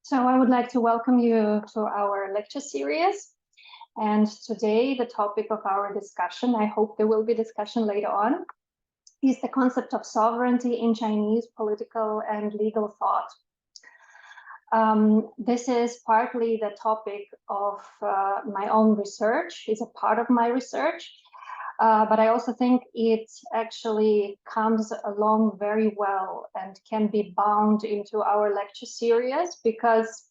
So I would like to welcome you to our lecture series. And today the topic of our discussion, I hope there will be discussion later on, is the concept of sovereignty in Chinese political and legal thought. This is partly the topic of my own research, it's a part of my research, but I also think it actually comes along very well and can be bound into our lecture series because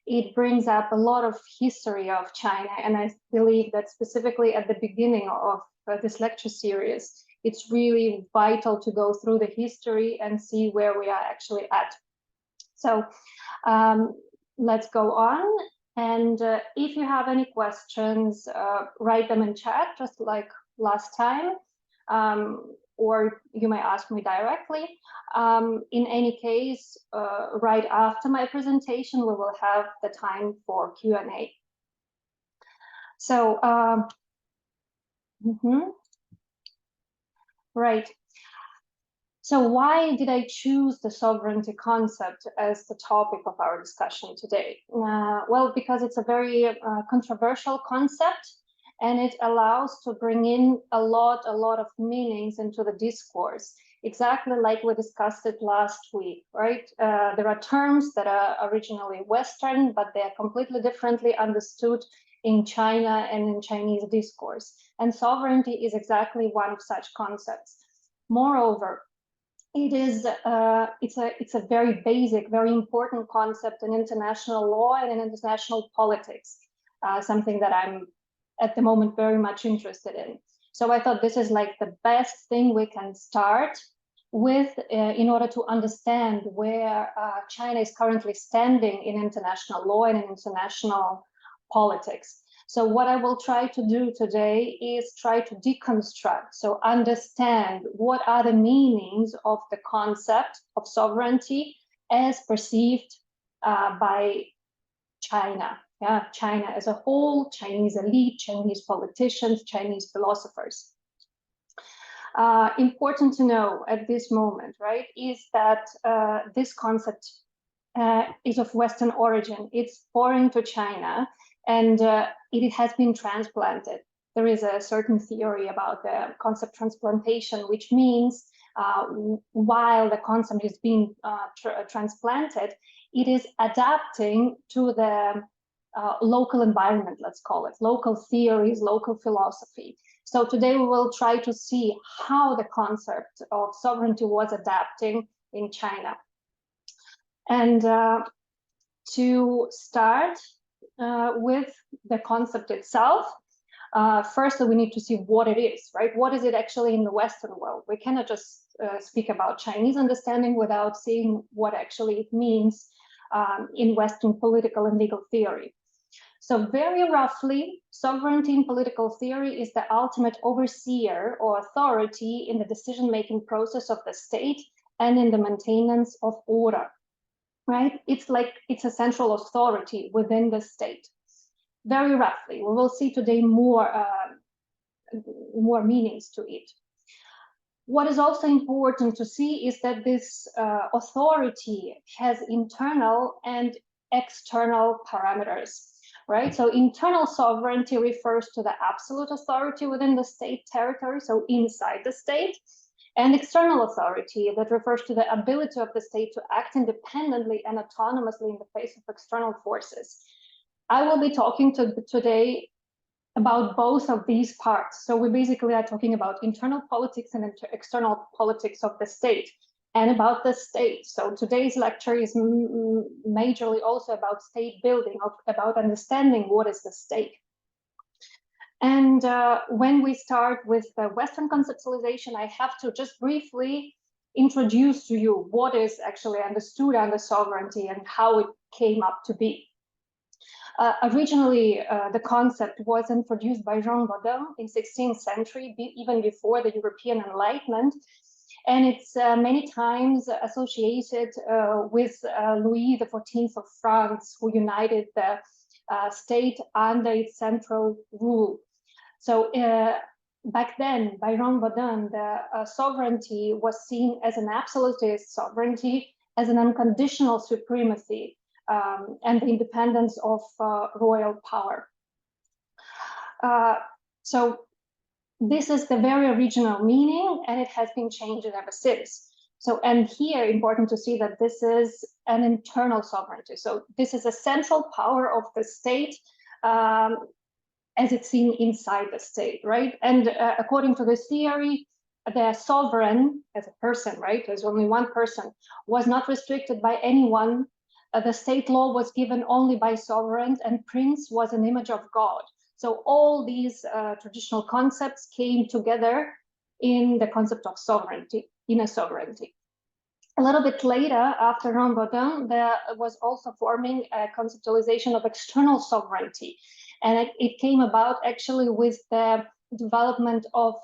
it brings up a lot of history of China. And I believe that specifically at the beginning of this lecture series, it's really vital to go through the history and see where we are actually at. So let's go on. And if you have any questions, write them in chat, just like last time, or you may ask me directly. In any case, right after my presentation, we will have the time for Q&A. So, right. So why did I choose the sovereignty concept as the topic of our discussion today? Well, because it's a very controversial concept, and it allows to bring in a lot of meanings into the discourse, exactly like we discussed it last week, right? There are terms that are originally Western, but they are completely differently understood in China and in Chinese discourse. And sovereignty is exactly one of such concepts. Moreover, it's a very basic, very important concept in international law and in international politics, something that I'm at the moment very much interested in. So I thought this is like the best thing we can start with in order to understand where China is currently standing in international law and in international politics. So what I will try to do today is try to deconstruct, so understand what are the meanings of the concept of sovereignty as perceived by China. Yeah, China as a whole, Chinese elite, Chinese politicians, Chinese philosophers. Important to know at this moment, right, is that this concept is of Western origin. It's foreign to China, and it has been transplanted. There is a certain theory about the concept transplantation, which means while the concept is being transplanted, it is adapting to the local environment, let's call it, local theories, local philosophy. So today we will try to see how the concept of sovereignty was adapting in China. And to start with the concept itself, first we need to see what it is, right? What is it actually in the Western world? We cannot just speak about Chinese understanding without seeing what actually it means in Western political and legal theory. So very roughly, sovereignty in political theory is the ultimate overseer or authority in the decision-making process of the state and in the maintenance of order, right? It's like it's a central authority within the state. Very roughly, we will see today more meanings to it. What is also important to see is that this authority has internal and external parameters. Right, so internal sovereignty refers to the absolute authority within the state territory, so inside the state, and external authority that refers to the ability of the state to act independently and autonomously in the face of external forces. I will be talking today about both of these parts. So we basically are talking about internal politics and external politics of the state, and about the state. So today's lecture is majorly also about state building, about understanding what is the state. And when we start with the Western conceptualization, I have to just briefly introduce to you what is actually understood under sovereignty and how it came up to be. Originally, the concept was introduced by Jean Bodin in 16th century, even before the European Enlightenment. And it's many times associated with Louis XIV of France, who united the state under its central rule. So back then, by Jean Bodin, the sovereignty was seen as an absolutist sovereignty, as an unconditional supremacy and the independence of royal power. So this is the very original meaning, and it has been changed ever since. So, and here, important to see that this is an internal sovereignty. So this is a central power of the state as it's seen inside the state, right? And according to this theory, the sovereign as a person, right, as only one person, was not restricted by anyone. The state law was given only by sovereigns, and prince was an image of God. So all these traditional concepts came together in the concept of sovereignty, inner sovereignty. A little bit later, after Rambaudin, there was also forming a conceptualization of external sovereignty. And it came about actually with the development of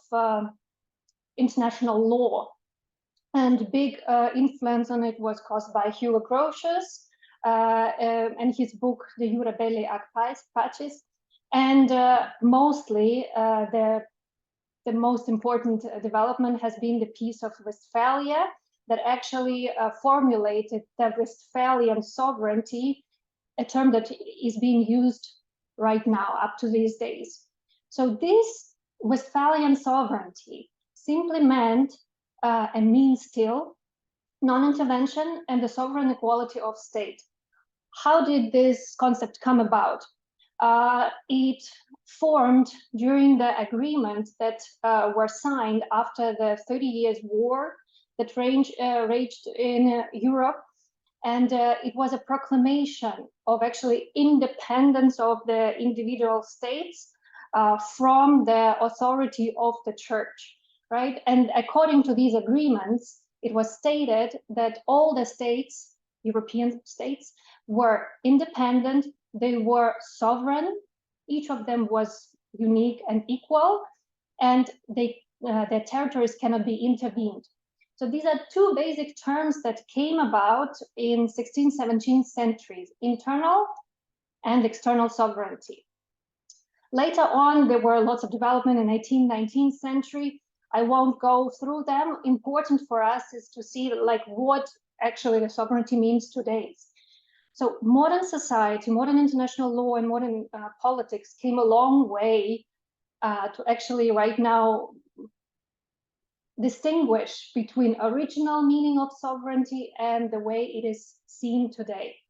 international law. And big influence on it was caused by Hugo Grotius and his book, De Jure Belli ac Pacis. And mostly the most important development has been the Peace of Westphalia that actually formulated the Westphalian sovereignty, a term that is being used right now up to these days. So this Westphalian sovereignty simply meant a means still, non-intervention, and the sovereign equality of state. How did this concept come about? It formed during the agreements that were signed after the 30 Years' War that raged in Europe. And it was a proclamation of actually independence of the individual states from the authority of the church, right? And according to these agreements, it was stated that all the states, European states, were independent, they were sovereign, each of them was unique and equal, and their territories cannot be intervened. So these are two basic terms that came about in 16th, 17th centuries, internal and external sovereignty. Later on, there were lots of development in 18th, 19th century. I won't go through them. Important for us is to see like what actually the sovereignty means today. So modern society, modern international law, and modern politics came a long way to actually right now distinguish between original meaning of sovereignty and the way it is seen today.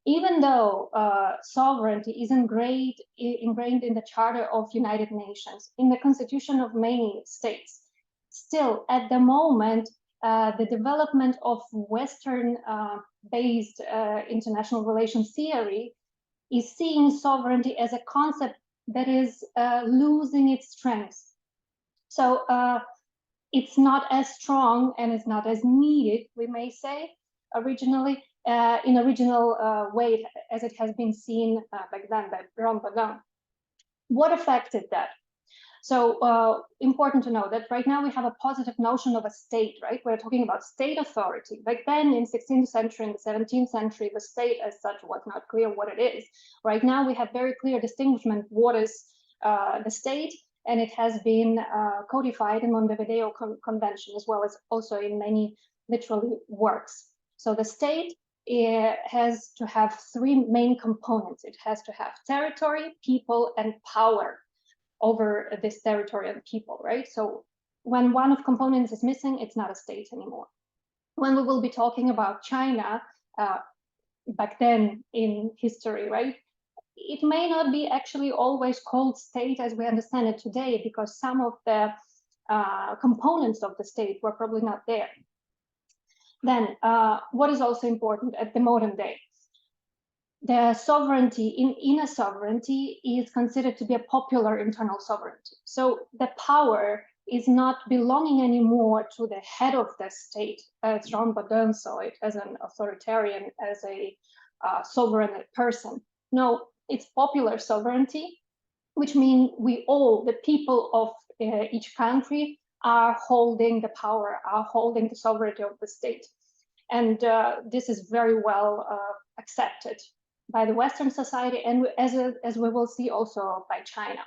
Even though sovereignty is ingrained in the Charter of United Nations, in the constitution of many states, still at the moment, the development of Western-based international relations theory is seeing sovereignty as a concept that is losing its strength. So it's not as strong and it's not as needed, we may say, originally, in original way as it has been seen back then by Rambaudin. What affected that? So important to know that right now we have a positive notion of a state, right? We're talking about state authority. Back then in 16th century and the 17th century, the state as such was not clear what it is. Right now we have very clear distinguishment what is the state, and it has been codified in Montevideo Convention as well as also in many literary works. So the state has to have three main components. It has to have territory, people, and power over this territory and people, right? So when one of components is missing, it's not a state anymore. When we will be talking about China, back then in history, right? It may not be actually always called state as we understand it today, because some of the components of the state were probably not there. Then what is also important at the modern day? The sovereignty, inner sovereignty, is considered to be a popular internal sovereignty. So the power is not belonging anymore to the head of the state, as Rambaudin saw it, as an authoritarian, as a sovereign person. No, it's popular sovereignty, which means we all, the people of each country, are holding the power, are holding the sovereignty of the state. And this is very well accepted by the Western society, and as we will see also by China.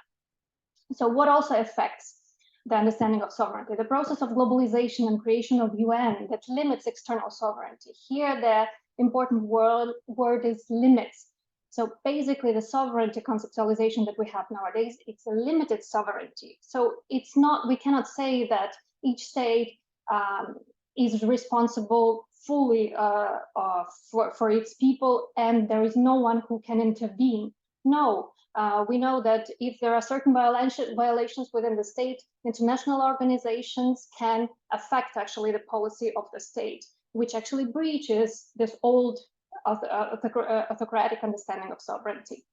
So what also affects? the understanding of sovereignty. The process of globalization and creation of UN that limits external sovereignty. Here, the important word is limits. So basically, the sovereignty conceptualization that we have nowadays, it's a limited sovereignty. So it's not, we cannot say that each state is responsible fully for its people, and there is no one who can intervene. No, we know that if there are certain violations within the state, international organizations can affect actually the policy of the state, which actually breaches this old autocratic understanding of sovereignty.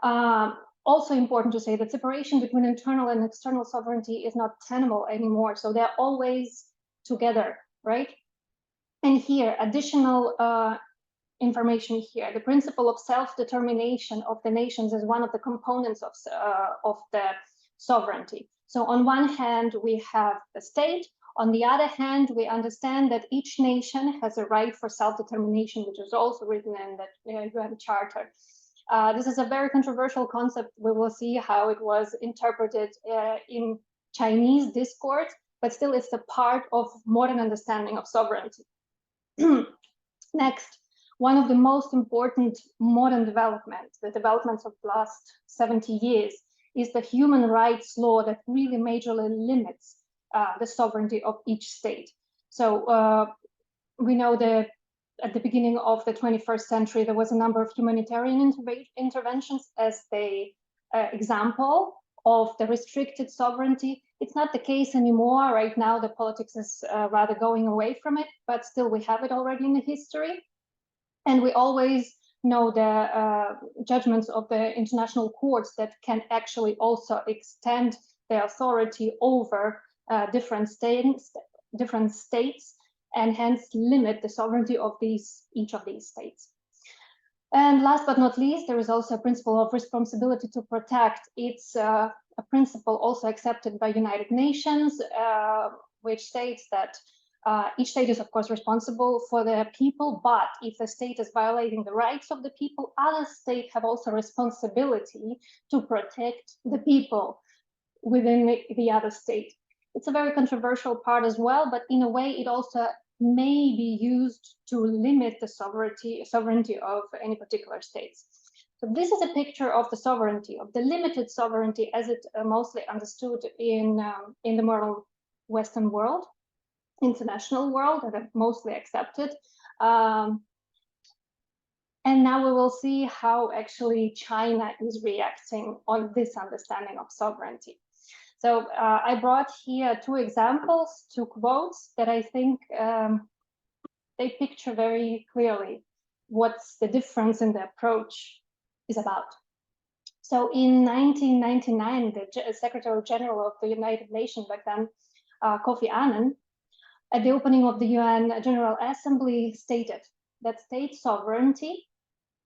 Also important to say that separation between internal and external sovereignty is not tenable anymore. So they're always together, right? And here, additional information here. The principle of self-determination of the nations is one of the components of the sovereignty. So on one hand, we have the state. On the other hand, we understand that each nation has a right for self-determination, which is also written in the UN Charter. This is a very controversial concept. We will see how it was interpreted in Chinese discourse, but still it's a part of modern understanding of sovereignty. Next, one of the most important modern developments, the developments of the last 70 years, is the human rights law that really majorly limits the sovereignty of each state. So we know that at the beginning of the 21st century, there was a number of humanitarian interventions as the example of the restricted sovereignty. It's not the case anymore. Right now, the politics is rather going away from it, but still we have it already in the history. And we always know the judgments of the international courts that can actually also extend their authority over different states, and hence limit the sovereignty of each of these states. And last but not least, there is also a principle of responsibility to protect. It's a principle also accepted by United Nations, which states that each state is, of course, responsible for their people, but if the state is violating the rights of the people, other states have also responsibility to protect the people within the other state. It's a very controversial part as well, but in a way, it also may be used to limit the sovereignty of any particular states. So this is a picture of the sovereignty, of the limited sovereignty as it mostly understood in the modern Western world, international world, that are mostly accepted. And now we will see how actually China is reacting on this understanding of sovereignty. So I brought here two examples, two quotes that I think they picture very clearly what's the difference in the approach is about. So in 1999, the Secretary General of the United Nations back then, Kofi Annan, at the opening of the UN General Assembly stated that state sovereignty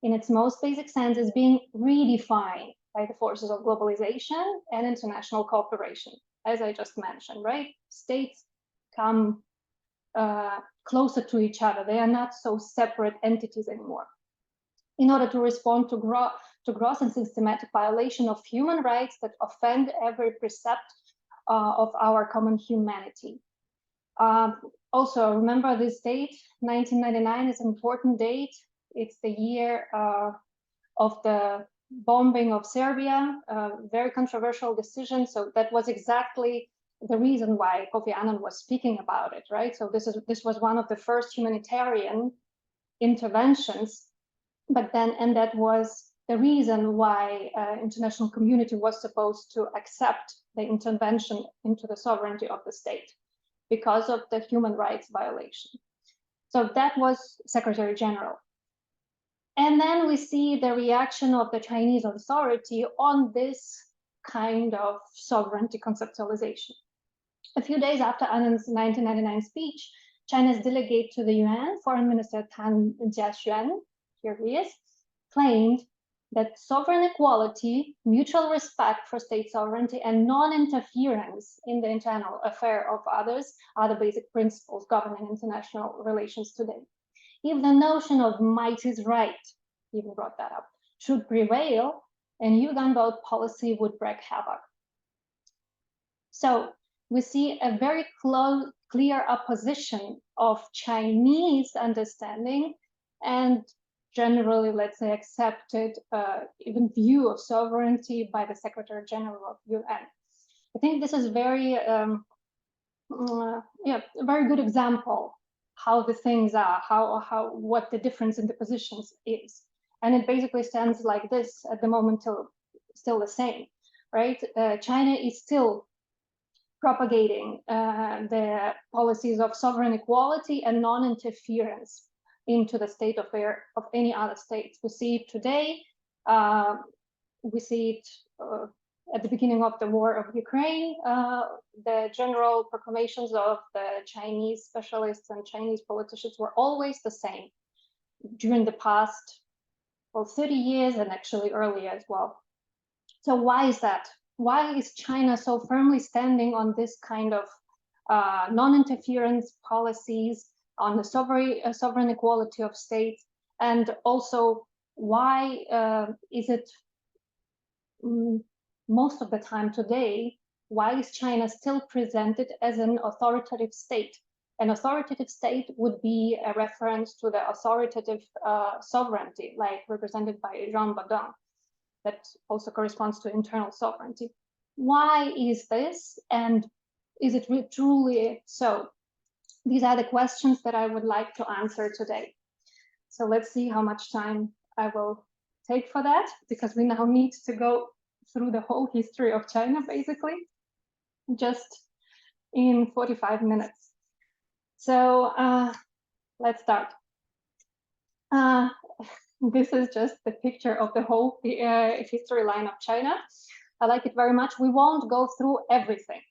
in its most basic sense is being redefined by the forces of globalization and international cooperation, as I just mentioned, right? States come closer to each other. They are not so separate entities anymore. In order to respond to gross and systematic violation of human rights that offend every precept of our common humanity. Also, remember this date, 1999 is an important date. It's the year of the bombing of Serbia, a very controversial decision. So that was exactly the reason why Kofi Annan was speaking about it, right? So this was one of the first humanitarian interventions, but then, and that was the reason why international community was supposed to accept the intervention into the sovereignty of the state because of the human rights violation. So that was Secretary General. And then we see the reaction of the Chinese authority on this kind of sovereignty conceptualization. A few days after Annan's 1999 speech, China's delegate to the UN, Foreign Minister Tan Jiaxuan, here he is, claimed that sovereign equality, mutual respect for state sovereignty, and non-interference in the internal affair of others are the basic principles governing international relations today. If the notion of might is right, he even brought that up, should prevail, a new gunboat policy would wreak havoc. So we see a very clear opposition of Chinese understanding and generally, let's say, accepted even view of sovereignty by the Secretary General of UN. I think this is very, a very good example how the things are, what the difference in the positions is. And it basically stands like this at the moment, still the same, right? China is still propagating the policies of sovereign equality and non-interference into the state affairs of any other states. We see it today. We see it at the beginning of the war of Ukraine. The general proclamations of the Chinese specialists and Chinese politicians were always the same during the past, well, 30 years and actually earlier as well. So why is that? Why is China so firmly standing on this kind of non-interference policies, on the sovereign equality of states? And also, why is it most of the time today, why is China still presented as an authoritative state? An authoritative state would be a reference to the authoritative sovereignty, like represented by Jean Baudin, that also corresponds to internal sovereignty. Why is this, and is it truly so? These are the questions that I would like to answer today. So let's see how much time I will take for that, because we now need to go through the whole history of China, basically, just in 45 minutes. So let's start. This is just the picture of the whole history line of China. I like it very much. We won't go through everything.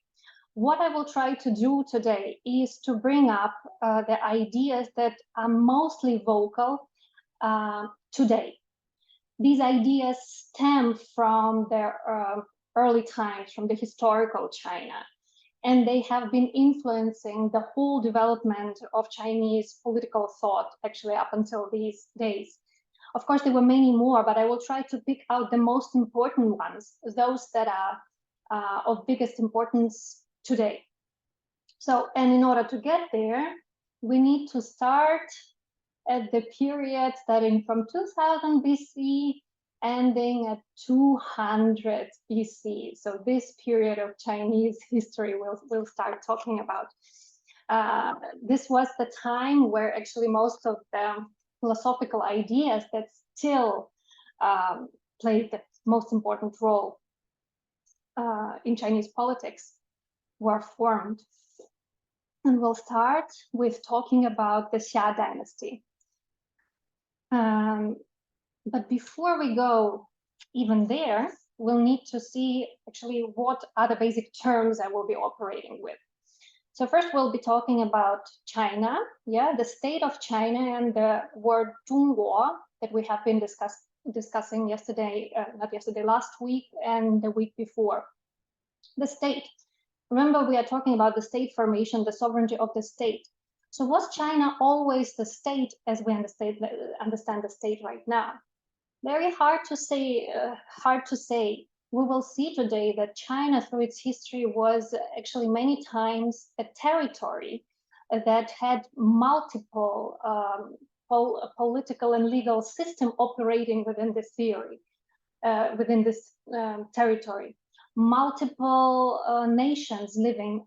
What I will try to do today is to bring up the ideas that are mostly vocal today. These ideas stem from the early times, from the historical China, and they have been influencing the whole development of Chinese political thought, actually up until these days. Of course, there were many more, but I will try to pick out the most important ones, those that are of biggest importance today. So, and in order to get there, we need to start at the period starting from 2000 BC, ending at 200 BC. So this period of Chinese history we'll start talking about. This was the time where actually most of the philosophical ideas that still played the most important role in Chinese politics were formed. And we'll start with talking about the Xia dynasty. But before we go even there, we'll need to see actually what are the basic terms I will be operating with. So first we'll be talking about China, the state of China, and the word 中国 that we have been discussing yesterday, not yesterday, last week and the week before. The state. Remember, we are talking about the state formation, the sovereignty of the state. So was China always the state as we understand the state right now? Very hard to say. We will see today that China, through its history, was actually many times a territory that had multiple political and legal system operating within this theory, within this territory. Multiple nations living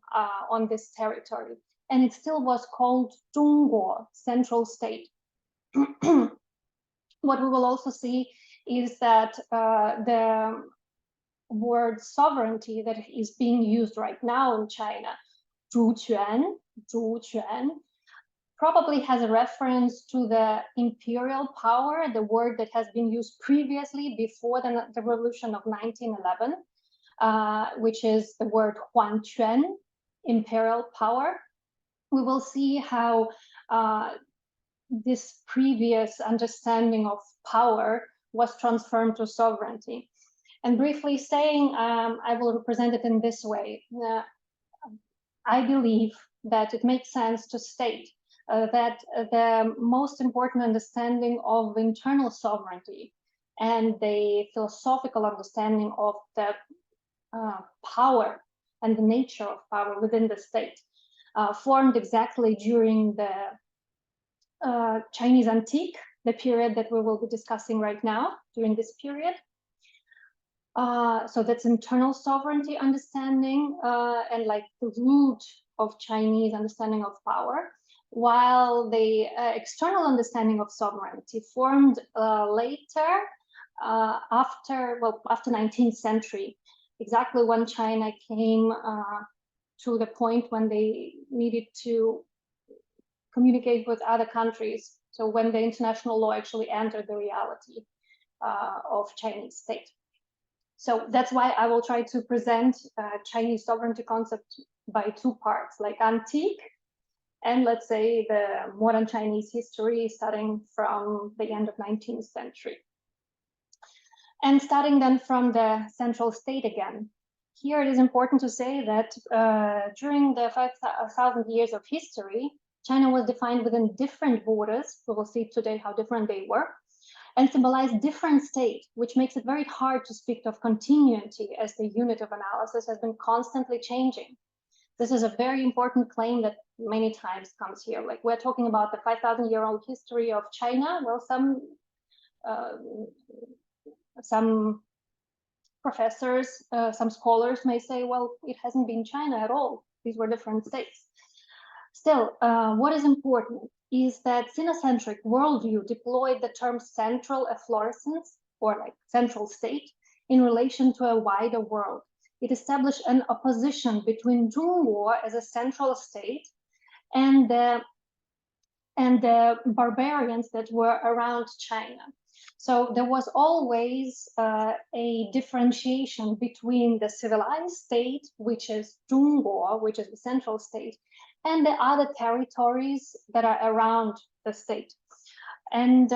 on this territory, and it still was called 中国, central state. What we will also see is that the word sovereignty that is being used right now in China, 主权, probably has a reference to the imperial power, the word that has been used previously before the revolution of 1911, which is the word 皇权, imperial power. We will see how this previous understanding of power was transformed to sovereignty. And briefly saying, I will represent it in this way. I believe that it makes sense to state that the most important understanding of internal sovereignty and the philosophical understanding of the power and the nature of power within the state, formed exactly during the Chinese antique, the period that we will be discussing right now, during this period. So that's internal sovereignty understanding and like the root of Chinese understanding of power, while the external understanding of sovereignty formed later after 19th century, exactly when China came to the point when they needed to communicate with other countries. So when the international law actually entered the reality of Chinese state. So that's why I will try to present Chinese sovereignty concept by two parts, like antique and let's say the modern Chinese history starting from the end of 19th century. And starting then from the central state again. Here it is important to say that during the 5,000 years of history, China was defined within different borders. We will see today how different they were, and symbolized different states, which makes it very hard to speak of continuity as the unit of analysis has been constantly changing. This is a very important claim that many times comes here. Like we're talking about the 5,000-year-old history of China. Well, some professors, some scholars may say, well, it hasn't been China at all. These were different states. Still, what is important is that Sinocentric worldview deployed the term central efflorescence, or like central state, in relation to a wider world. It established an opposition between Zhongguo as a central state and the barbarians that were around China. So there was always a differentiation between the civilized state, which is Zhongguo, which is the central state, and the other territories that are around the state. And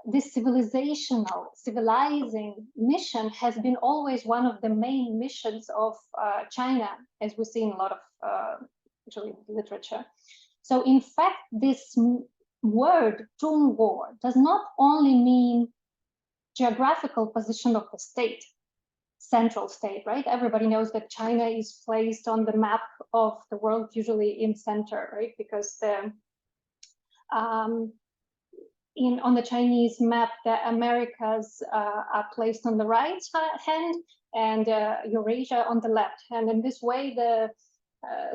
this civilizing mission has been always one of the main missions of China, as we see in a lot of literature. So in fact, this word Zhongguo does not only mean geographical position of the state, central state, right? Everybody knows that China is placed on the map of the world, usually in center, right? Because the on the Chinese map, the Americas are placed on the right hand and Eurasia on the left hand. And this way, the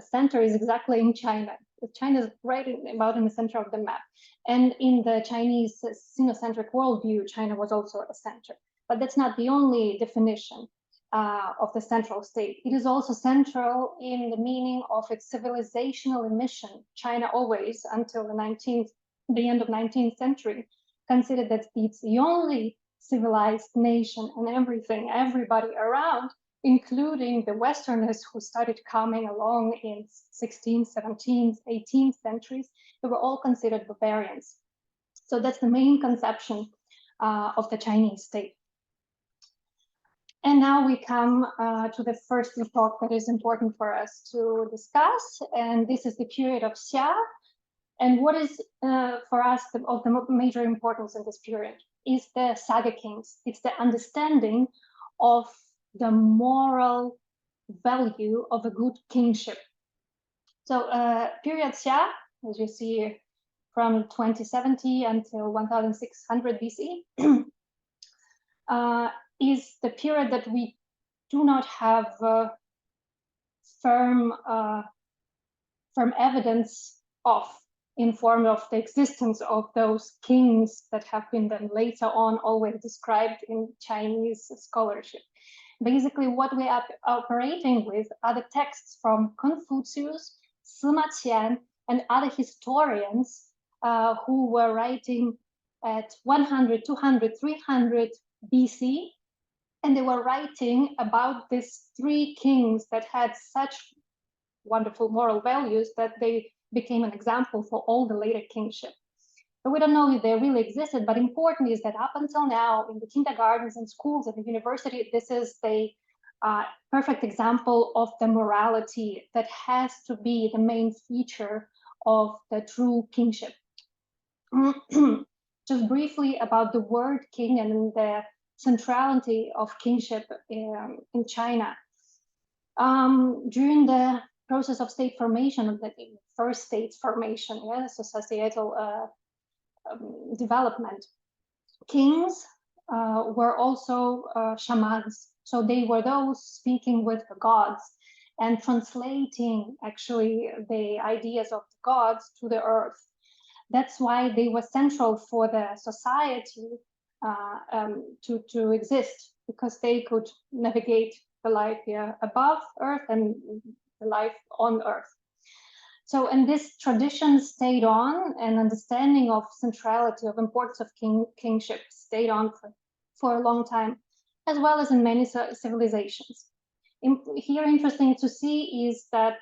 center is exactly in China. China is right about in the center of the map. And in the Chinese Sinocentric worldview, China was also a center. But that's not the only definition of the central state. It is also central in the meaning of its civilizational mission. China always, until the end of 19th century, considered that it's the only civilized nation, and everybody around, including the Westerners who started coming along in 16th, 17th, 18th centuries, they were all considered barbarians. So that's the main conception of the Chinese state. And now we come to the first epoch that is important for us to discuss, and this is the period of Xia. And what is for us of the major importance in this period is the saga kings. It's the understanding of the moral value of a good kingship. So period Xia, as you see, from 2070 until 1600 BC, is the period that we do not have firm evidence of, in form of the existence of those kings that have been then later on always described in Chinese scholarship. Basically, what we are operating with are the texts from Confucius, Sima Qian, and other historians who were writing at 100, 200, 300 BC, and they were writing about these three kings that had such wonderful moral values that they became an example for all the later kingship. But we don't know if they really existed, but important is that up until now, in the kindergartens and schools and the university, this is the perfect example of the morality that has to be the main feature of the true kingship. Just briefly about the word king and the centrality of kingship in China. During the process of state formation, of the first state formation, yeah, societal development, kings were also shamans. So they were those speaking with the gods and translating actually the ideas of the gods to the earth. That's why they were central for the society to exist, because they could navigate the life here above earth and the life on earth. So, and this tradition stayed on, and understanding of centrality, of importance of kingship stayed on for a long time, as well as in many civilizations. Here, interesting to see is that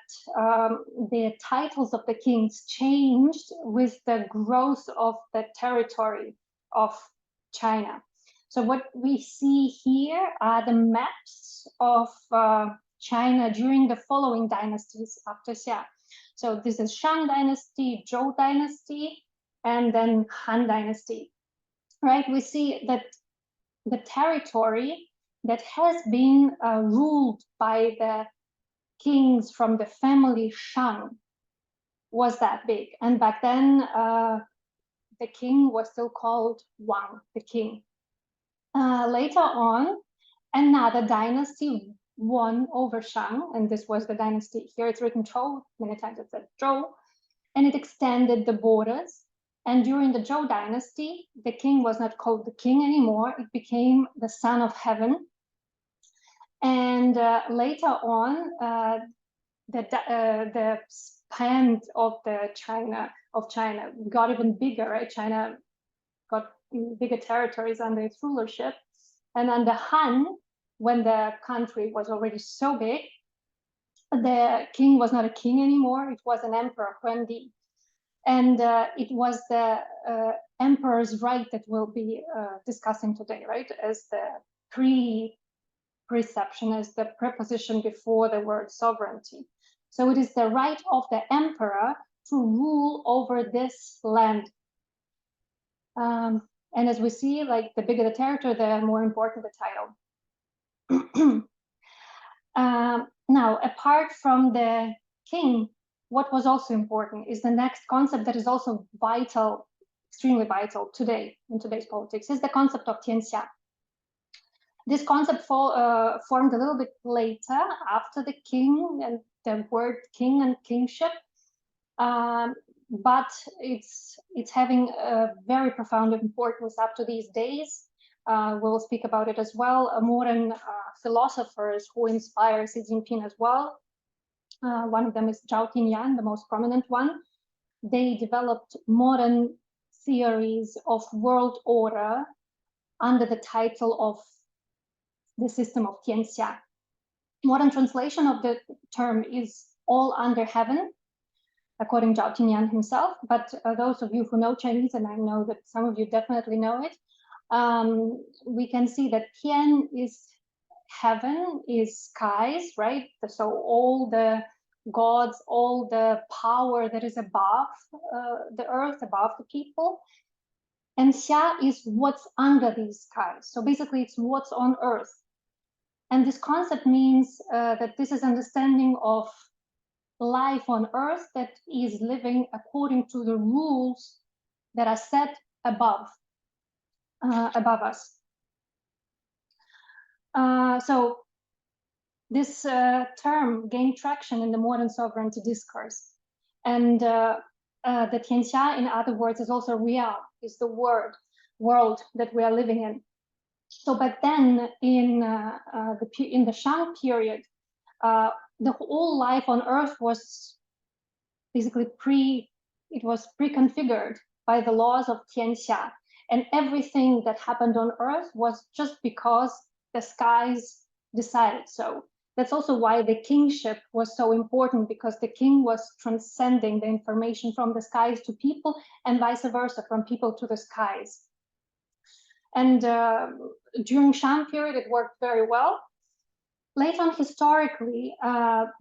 the titles of the kings changed with the growth of the territory of China. So what we see here are the maps of China during the following dynasties after Xia. So this is Shang dynasty, Zhou dynasty, and then Han dynasty, right? We see that the territory that has been ruled by the kings from the family Shang was that big. And back then, the king was still called Wang, the king. Later on, another dynasty won over Shang, and this was the dynasty. Here it's written Zhou, many times it's said Zhou, and it extended the borders. And during the Zhou dynasty, the king was not called the king anymore, it became the son of heaven. And later on, the span of China got even bigger, right? China got bigger territories under its rulership. And under Han, when the country was already so big, the king was not a king anymore, it was an emperor, Huangdi. And it was the emperor's right that we'll be discussing today, right? As the preception, as the preposition before the word sovereignty. So it is the right of the emperor to rule over this land. And as we see, like the bigger the territory, the more important the title. Now, apart from the king, what was also important is the next concept that is also vital, extremely vital today, in today's politics, is the concept of tianxia. This concept formed a little bit later, after the king and the word king and kingship, but it's having a very profound importance up to these days. We'll speak about it as well. Modern philosophers who inspire Xi Jinping as well. One of them is Zhao Tinyan, the most prominent one. They developed modern theories of world order under the title of the system of tianxia. Modern translation of the term is all under heaven, according to Zhao Tinyan himself. But those of you who know Chinese, and I know that some of you definitely know it, we can see that Tian is heaven, is skies, right? So all the gods, all the power that is above the earth, above the people. And Xia is what's under these skies. So basically it's what's on earth. And this concept means that this is understanding of life on earth that is living according to the rules that are set above us. So this term gained traction in the modern sovereignty discourse. And the tianxia, in other words, is also real, is the world that we are living in. So back then, in the Shang period, the whole life on Earth was basically pre-configured by the laws of tianxia, and everything that happened on Earth was just because the skies decided so. That's also why the kingship was so important, because the king was transcending the information from the skies to people, and vice versa, from people to the skies. And during Shang period, it worked very well. Later on, historically,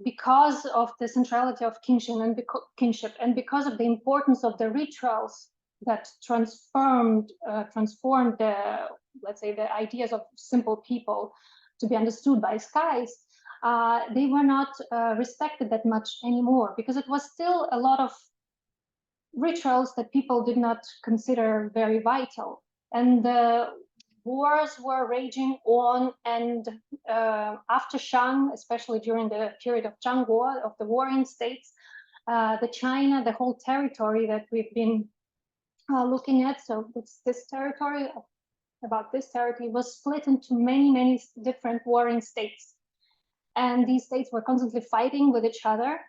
because of the centrality of kingship and because of the importance of the rituals that transformed the, let's say, the ideas of simple people to be understood by skies, they were not respected that much anymore, because it was still a lot of rituals that people did not consider very vital. And the wars were raging on, and after Shang, especially during the period of Zhang War, of the warring states, the whole territory that we've been looking at, so it's this territory, about this territory, was split into many, many different warring states. And these states were constantly fighting with each other.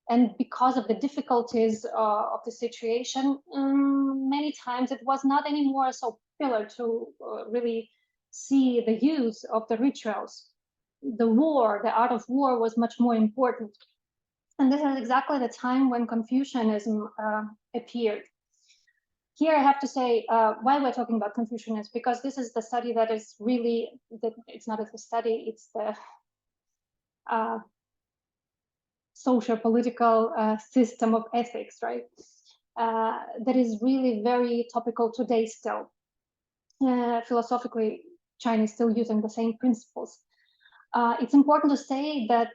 And because of the difficulties of the situation, many times it was not anymore so popular to really see the use of the rituals. The art of war was much more important. And this is exactly the time when Confucianism appeared. Here I have to say why we're talking about Confucianism, because this is the study that is really, it's not a study, it's the social political system of ethics, right? That is really very topical today still. Philosophically, China is still using the same principles. It's important to say that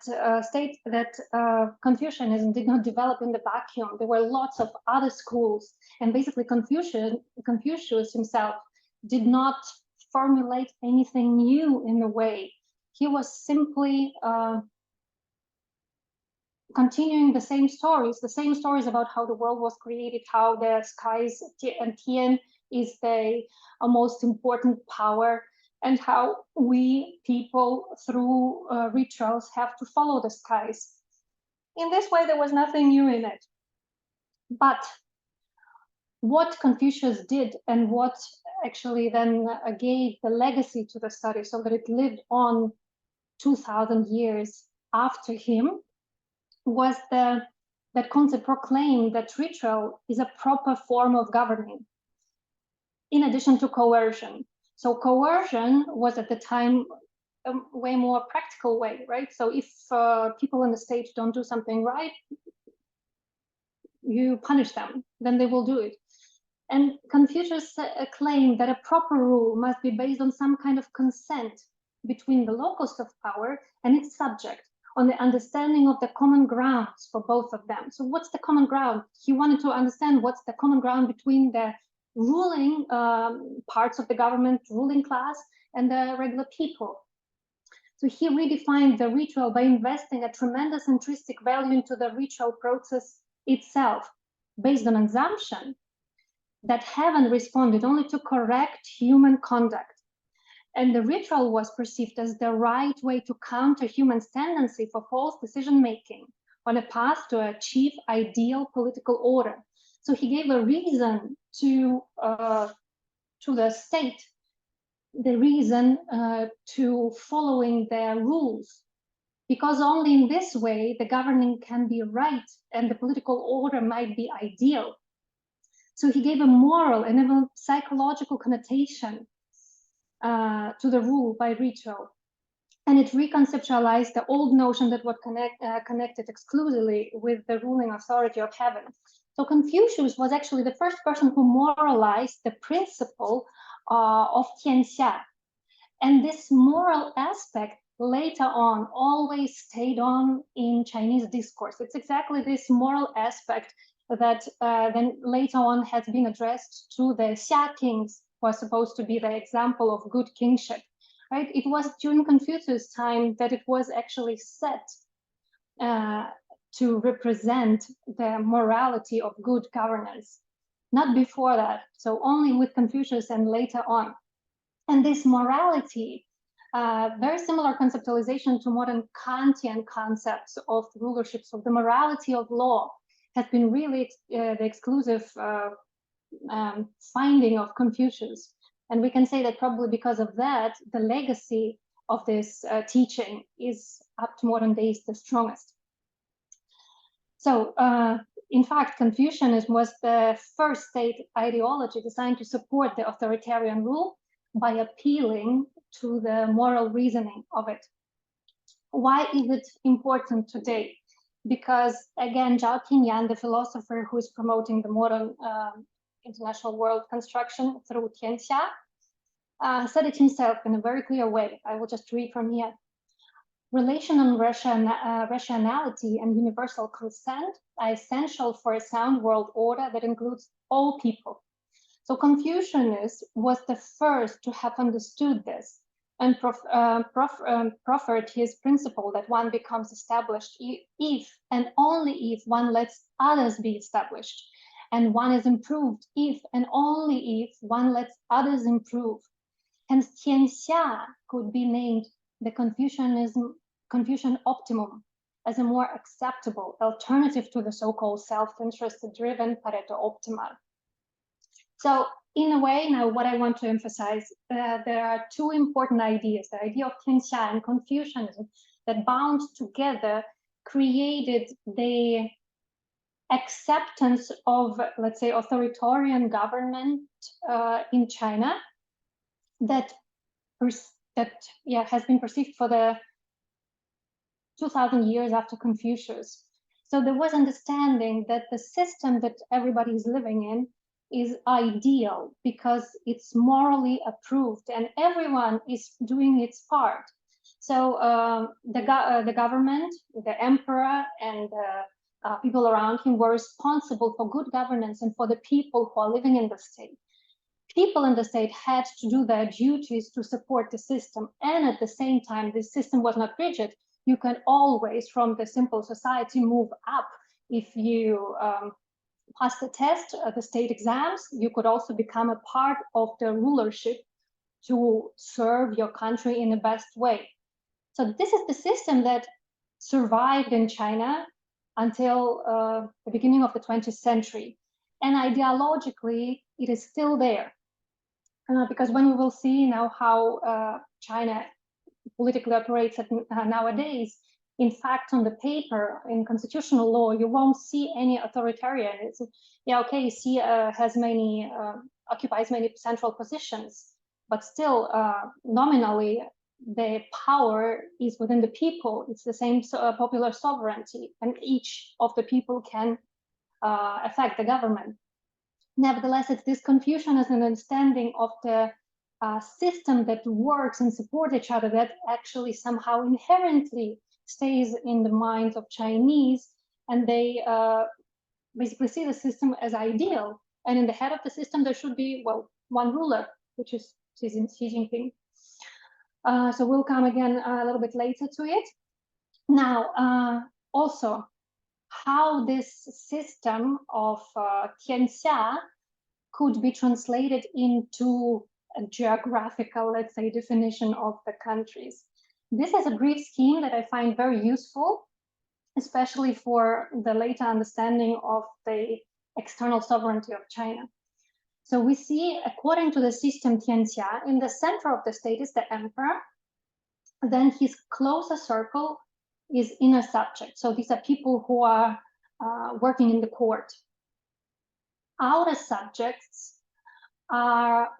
Confucianism did not develop in the vacuum. There were lots of other schools, and basically Confucius himself did not formulate anything new in a way. He was simply continuing the same stories about how the world was created, how the skies and Tian is the most important power, and how we people through rituals have to follow the skies. In this way, there was nothing new in it. But what Confucius did, and what actually then gave the legacy to the study so that it lived on 2000 years after him, was that concept proclaimed that ritual is a proper form of governing, in addition to coercion. So coercion was at the time a way more practical way, right? So if people on the stage don't do something right, you punish them, then they will do it. And Confucius claimed that a proper rule must be based on some kind of consent between the locus of power and its subject, on the understanding of the common grounds for both of them. So what's the common ground? He wanted to understand what's the common ground between the ruling parts of the government, ruling class, and the regular people. So he redefined the ritual by investing a tremendous intrinsic value into the ritual process itself, based on assumption that heaven responded only to correct human conduct. And the ritual was perceived as the right way to counter human's tendency for false decision-making on a path to achieve ideal political order. So he gave a reason to the state, the reason to following their rules, because only in this way the governing can be right and the political order might be ideal. So he gave a moral and even psychological connotation to the rule by ritual. And it reconceptualized the old notion that was connected exclusively with the ruling authority of heaven. So Confucius was actually the first person who moralized the principle of Tianxia. And this moral aspect later on always stayed on in Chinese discourse. It's exactly this moral aspect that then later on has been addressed to the Xia kings, who are supposed to be the example of good kingship, right? It was during Confucius' time that it was actually set to represent the morality of good governance, not before that. So only with Confucius and later on. And this morality, very similar conceptualization to modern Kantian concepts of rulership, so the morality of law has been really the exclusive finding of Confucius. And we can say that probably because of that, the legacy of this teaching is up to modern days the strongest. So in fact, Confucianism was the first state ideology designed to support the authoritarian rule by appealing to the moral reasoning of it. Why is it important today? Because again, Zhao Tinyan, the philosopher who is promoting the modern international world construction through Tianxia, said it himself in a very clear way. I will just read from here. Relational rationality and universal consent are essential for a sound world order that includes all people. So Confucius was the first to have understood this and proffered his principle that one becomes established if and only if one lets others be established, and one is improved if and only if one lets others improve. Hence, Tianxia could be named the Confucian optimum as a more acceptable alternative to the so-called self-interest-driven Pareto optimal. So in a way, now what I want to emphasize, there are two important ideas, the idea of Tianxia and Confucianism, that bound together created the acceptance of, let's say, authoritarian government in China that has been perceived for the 2000 years after Confucius. So there was understanding that the system that everybody is living in is ideal because it's morally approved and everyone is doing its part. So the government, the emperor, and people around him were responsible for good governance and for the people who are living in the state. People in the state had to do their duties to support the system, and at the same time, the system was not rigid. You can always, from the simple society, move up. If you pass the test, the state exams, you could also become a part of the rulership to serve your country in the best way. So this is the system that survived in China until the beginning of the 20th century. And ideologically, it is still there. Because when we will see now how China politically operates nowadays, in fact, on the paper, in constitutional law, you won't see any authoritarianism. Yeah, okay, Xi has occupies many central positions, but still, nominally, the power is within the people. It's the same popular sovereignty, and each of the people can affect the government. Nevertheless, it's this confusion as an understanding of the system that works and support each other that actually somehow inherently stays in the minds of Chinese, and they basically see the system as ideal. And in the head of the system, there should be, well, one ruler, which is Xi Jinping. So we'll come again a little bit later to it. Now, also, how this system of Tianxia could be translated into a geographical, let's say, definition of the countries. This is a brief scheme that I find very useful, especially for the later understanding of the external sovereignty of China. So we see, according to the system Tianxia, in the center of the state is the emperor, then his closer circle is inner subjects. So these are people who are working in the court. Outer subjects are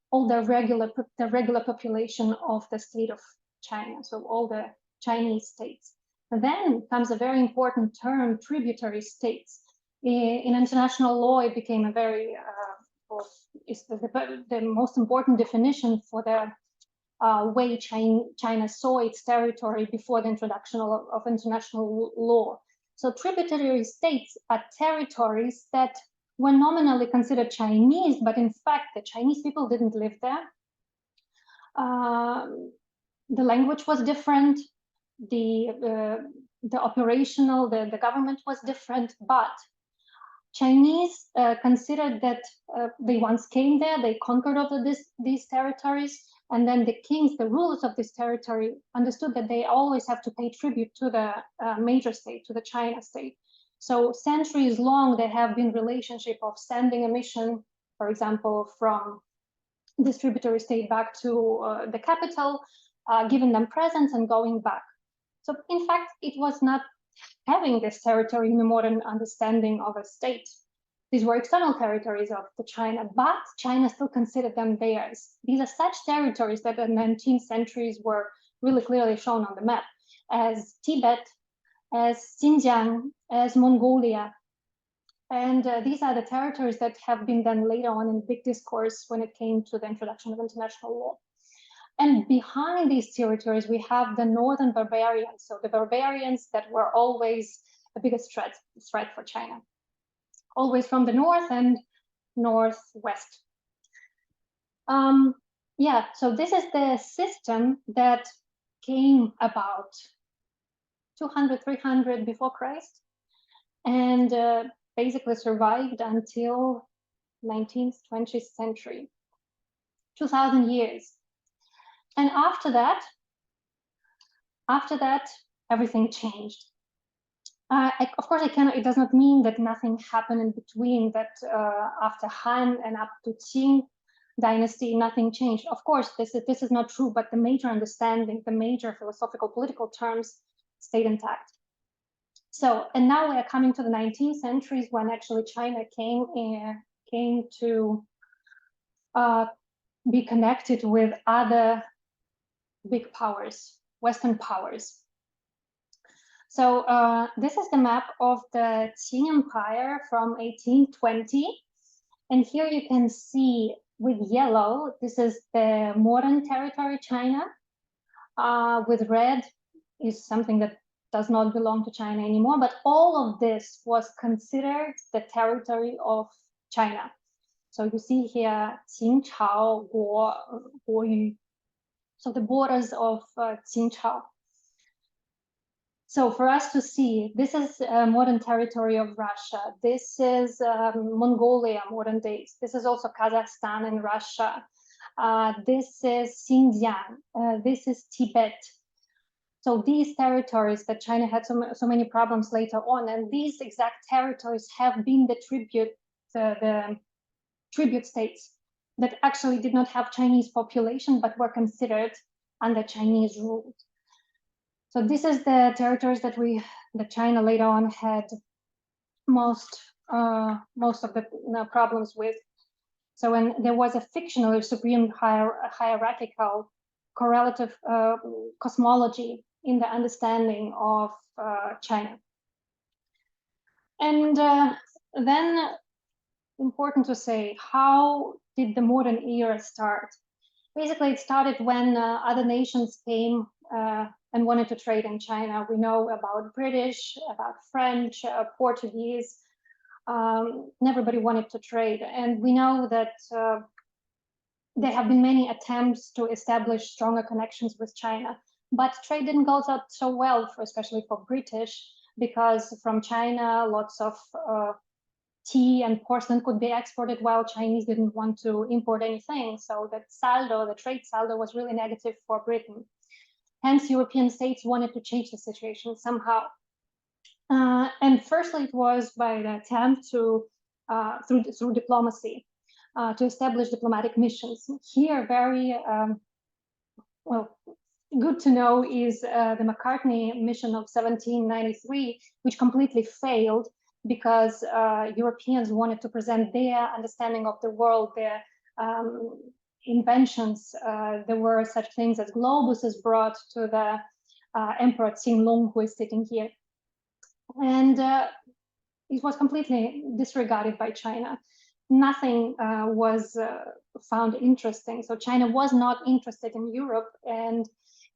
all the regular population of the state of China, so all the Chinese states. And then comes a very important term, tributary states. In international law, it became a very, the most important definition for the way China saw its territory before the introduction of international law. So tributary states are territories that were nominally considered Chinese, but in fact, the Chinese people didn't live there. The language was different. The operational, the government was different, but Chinese considered that they once came there, they conquered over these territories, and then the kings, the rulers of this territory, understood that they always have to pay tribute to the major state, to the China state. So centuries long, there have been relationship of sending a mission, for example, from this tributary state back to the capital, giving them presents and going back. So in fact, it was not having this territory in the modern understanding of a state. These were external territories of the China, but China still considered them theirs. These are such territories that in the 19th centuries were really clearly shown on the map as Tibet, as Xinjiang, as Mongolia. And these are the territories that have been then later on in big discourse when it came to the introduction of international law. And behind these territories, we have the northern barbarians. So the barbarians that were always the biggest threat for China, always from the north and northwest. Yeah, so this is the system that came about 200, 300 before Christ, and basically survived until 19th, 20th century, 2000 years. And after that, everything changed. Of course, it does not mean that nothing happened in between, that after Han and up to Qing dynasty, nothing changed. Of course, this is not true, but the major understanding, the major philosophical, political terms stayed intact. So, and now we are coming to the 19th centuries when actually China came to be connected with other big powers, Western powers. So this is the map of the Qing Empire from 1820. And here you can see with yellow, this is the modern territory, China. With red is something that does not belong to China anymore, but all of this was considered the territory of China. So you see here, Qingchao, Guoyu. So the borders of Qingchao. So for us to see, this is modern territory of Russia. This is Mongolia, modern days. This is also Kazakhstan and Russia. This is Xinjiang. This is Tibet. So these territories that China had so many problems later on, and these exact territories have been the tribute states that actually did not have Chinese population, but were considered under Chinese rule. So this is the territories that China later on had most of the problems with. So when there was a fictional or supreme hierarchical correlative cosmology in the understanding of China. And then important to say, how did the modern era start? Basically, it started when other nations came and wanted to trade in China. We know about British, about French, Portuguese. Everybody wanted to trade. And we know that there have been many attempts to establish stronger connections with China. But trade didn't go so well, especially for British, because from China, lots of tea and porcelain could be exported while Chinese didn't want to import anything. So that saldo, the trade saldo, was really negative for Britain. Hence, European states wanted to change the situation somehow. And firstly, it was by the attempt to, through diplomacy, to establish diplomatic missions. Here, very well, good to know is the Macartney mission of 1793, which completely failed because Europeans wanted to present their understanding of the world, their inventions. There were such things as globuses brought to the Emperor Qinglong, who is sitting here. And it was completely disregarded by China. Nothing was found interesting. So China was not interested in Europe and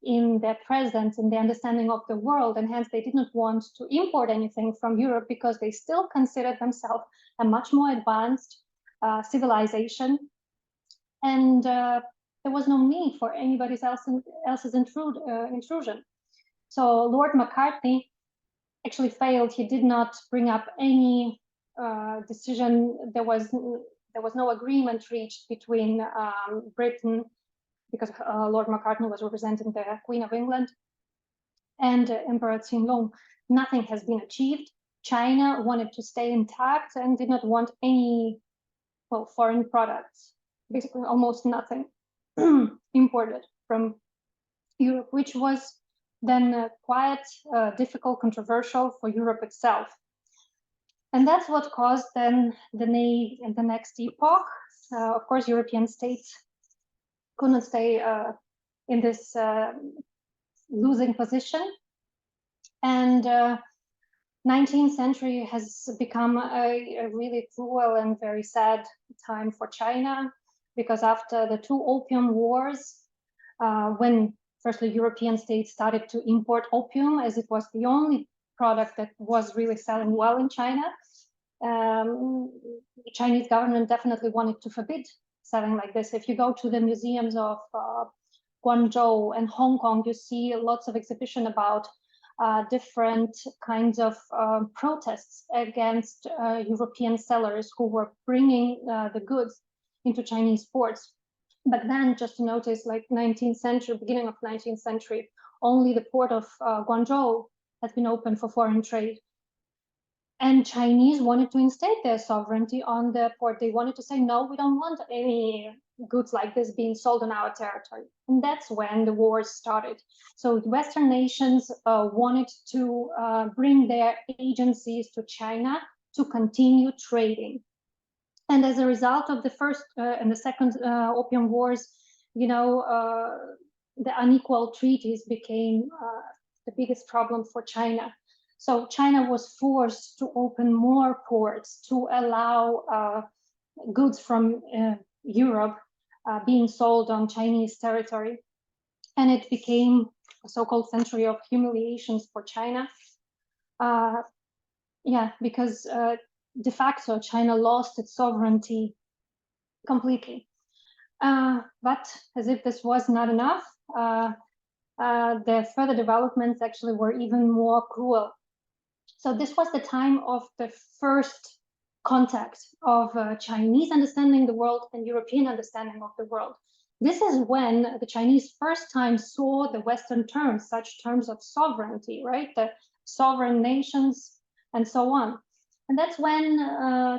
in their presence, in the understanding of the world, and hence they did not want to import anything from Europe because they still considered themselves a much more advanced civilization, and there was no need for anybody else's intrusion. So Lord Macartney actually failed. He did not bring up any decision. There was no agreement reached between Britain, because Lord Macartney was representing the Queen of England, and Emperor Qinglong. Nothing has been achieved. China wanted to stay intact and did not want any, well, foreign products, basically almost nothing imported from Europe, which was then quite difficult, controversial for Europe itself. And that's what caused then the next epoch. Of course, European states couldn't stay in this losing position. And 19th century has become a really cruel and very sad time for China, because after the two Opium Wars, when firstly European states started to import opium, as it was the only product that was really selling well in China. The Chinese government definitely wanted to forbid selling like this. If you go to the museums of Guangzhou and Hong Kong, you see lots of exhibition about different kinds of protests against European sellers who were bringing the goods into Chinese ports. But then, just to notice, like 19th century, beginning of 19th century, only the port of Guangzhou has been open for foreign trade. And Chinese wanted to instate their sovereignty on the port. They wanted to say, no, we don't want any goods like this being sold on our territory. And that's when the wars started. So Western nations wanted to bring their agencies to China to continue trading. And as a result of the first and the second opium wars, you know, the unequal treaties became the biggest problem for China. So China was forced to open more ports to allow goods from Europe being sold on Chinese territory. And it became a so-called century of humiliations for China. Yeah, because de facto, China lost its sovereignty completely. But as if this was not enough, the further developments actually were even more cruel. So this was the time of the first contact of Chinese understanding the world and European understanding of the world. This is when the Chinese first time saw the Western terms, such terms of sovereignty, right? The sovereign nations and so on. And that's when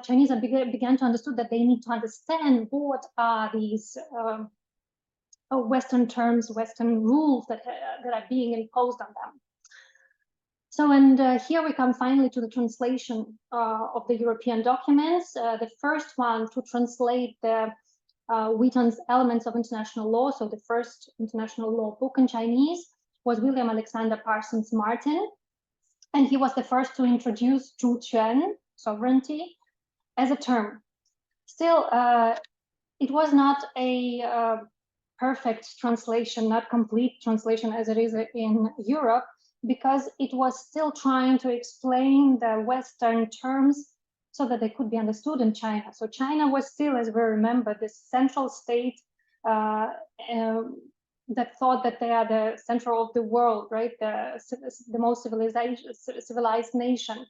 Chinese began to understand that they need to understand what are these Western terms, Western rules that are being imposed on them. So, and here we come finally to the translation of the European documents. The first one to translate the Wheaton's Elements of International Law, so the first international law book in Chinese, was William Alexander Parsons Martin. And he was the first to introduce 主权, sovereignty, as a term. Still, it was not a perfect translation, not complete translation as it is in Europe, because it was still trying to explain the Western terms so that they could be understood in China. So China was still, as we remember, this central state that thought that they are the center of the world, right? The most civilized nation,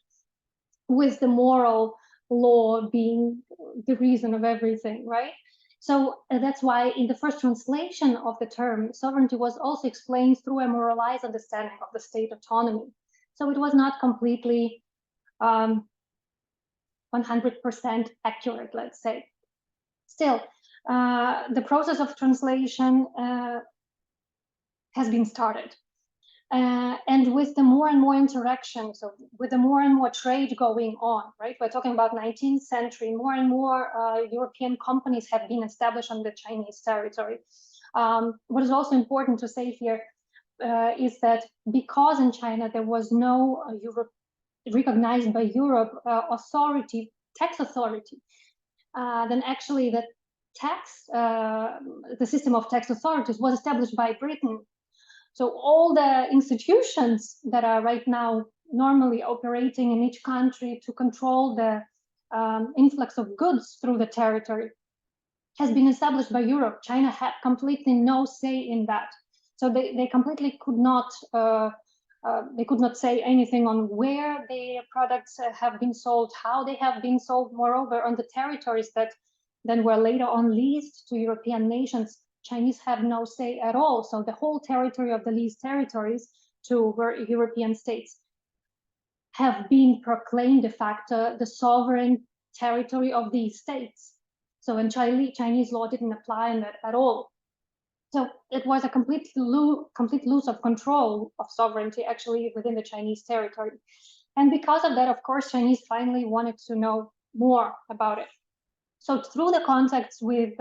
with the moral law being the reason of everything, right? So that's why in the first translation of the term, sovereignty was also explained through a moralized understanding of the state autonomy. So it was not completely 100% accurate, let's say. Still, the process of translation has been started. And with the more and more interaction, so with the more and more trade going on, right? We're talking about 19th century, more and more European companies have been established on the Chinese territory. What is also important to say here is that because in China there was no recognized by Europe authority, tax authority, then actually the system of tax authorities was established by Britain. So all the institutions that are right now normally operating in each country to control the influx of goods through the territory has been established by Europe. China had completely no say in that. So they completely could not say anything on where the products have been sold, how they have been sold. Moreover, on the territories that then were later on leased to European nations, Chinese have no say at all. So the whole territory of the leased territories to European states have been proclaimed de facto the sovereign territory of these states. So in Chinese law didn't apply in that at all. So it was a complete loss of control of sovereignty actually within the Chinese territory. And because of that, of course, Chinese finally wanted to know more about it. So through the contacts with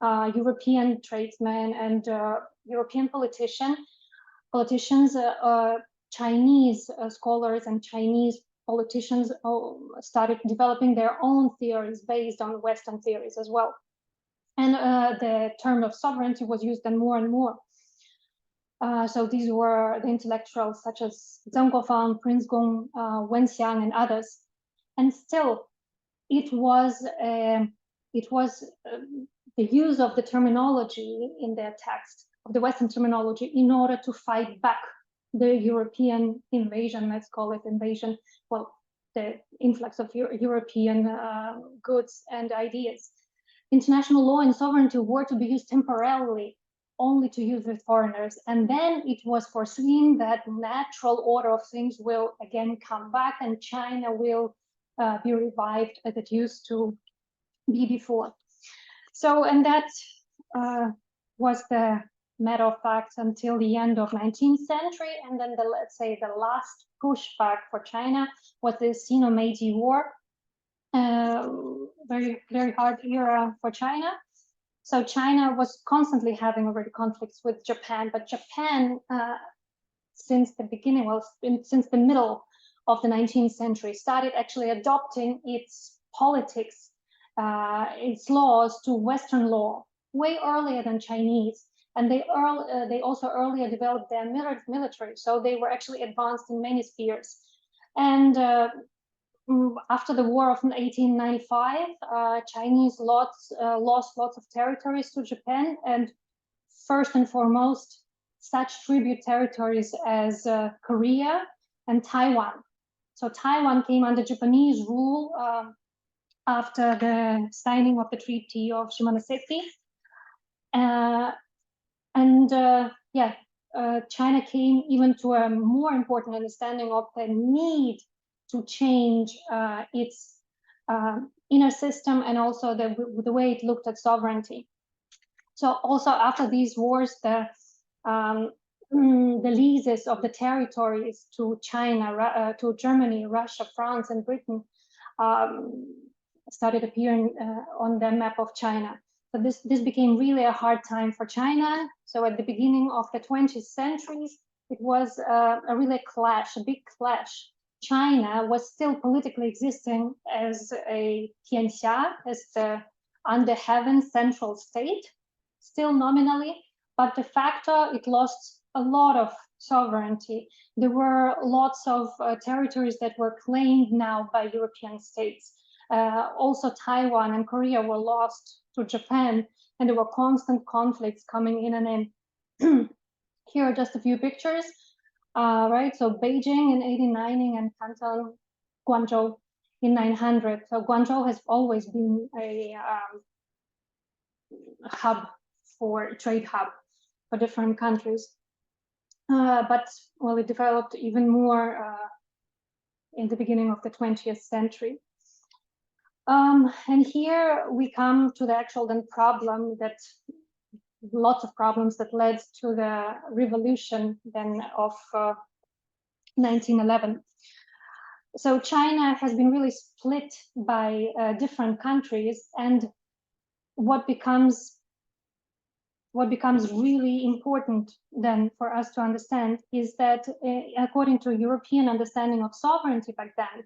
European tradesmen and European politicians, Chinese scholars and Chinese politicians started developing their own theories based on Western theories as well. And the term of sovereignty was used then more and more. So these were the intellectuals such as Zheng Guofang, Prince Gong, Wen Xiang, and others. And still, it was the use of the terminology in their text, of the Western terminology, in order to fight back the European invasion, let's call it invasion, well, the influx of European goods and ideas. International law and sovereignty were to be used temporarily, only to use with foreigners. And then it was foreseen that natural order of things will again come back and China will be revived as it used to be before. So, and that was the matter of fact until the end of 19th century. And then let's say the last pushback for China was the Sino-Meiji War. Very, very hard era for China. So China was constantly having already conflicts with Japan, but Japan, since the beginning, well, since the middle of the 19th century, started actually adopting its politics, its laws to Western law way earlier than Chinese. And they also earlier developed their military, so they were actually advanced in many spheres. And after the war of 1895, Chinese lost lots of territories to Japan, and first and foremost, such tribute territories as Korea and Taiwan. So Taiwan came under Japanese rule after the signing of the Treaty of Shimonoseki. China came even to a more important understanding of the need to change its inner system and also the way it looked at sovereignty. So also after these wars, the leases of the territories to China, to Germany, Russia, France, and Britain started appearing on the map of China. So this became really a hard time for China. So at the beginning of the 20th century, it was a really clash, a big clash. China was still politically existing as a tianxia, as the under heaven central state, still nominally, but de facto it lost a lot of sovereignty. There were lots of territories that were claimed now by European states. Also Taiwan and Korea were lost to Japan, and there were constant conflicts coming in and in. Here are just a few pictures, right? So Beijing in 1890 and Canton, Guangzhou in 900. So Guangzhou has always been a hub for trade hub for different countries. But well, it developed even more in the beginning of the 20th century. And here we come to the actual then problem that lots of problems that led to the revolution then of 1911. So China has been really split by different countries, and what becomes really important then for us to understand is that according to European understanding of sovereignty back then,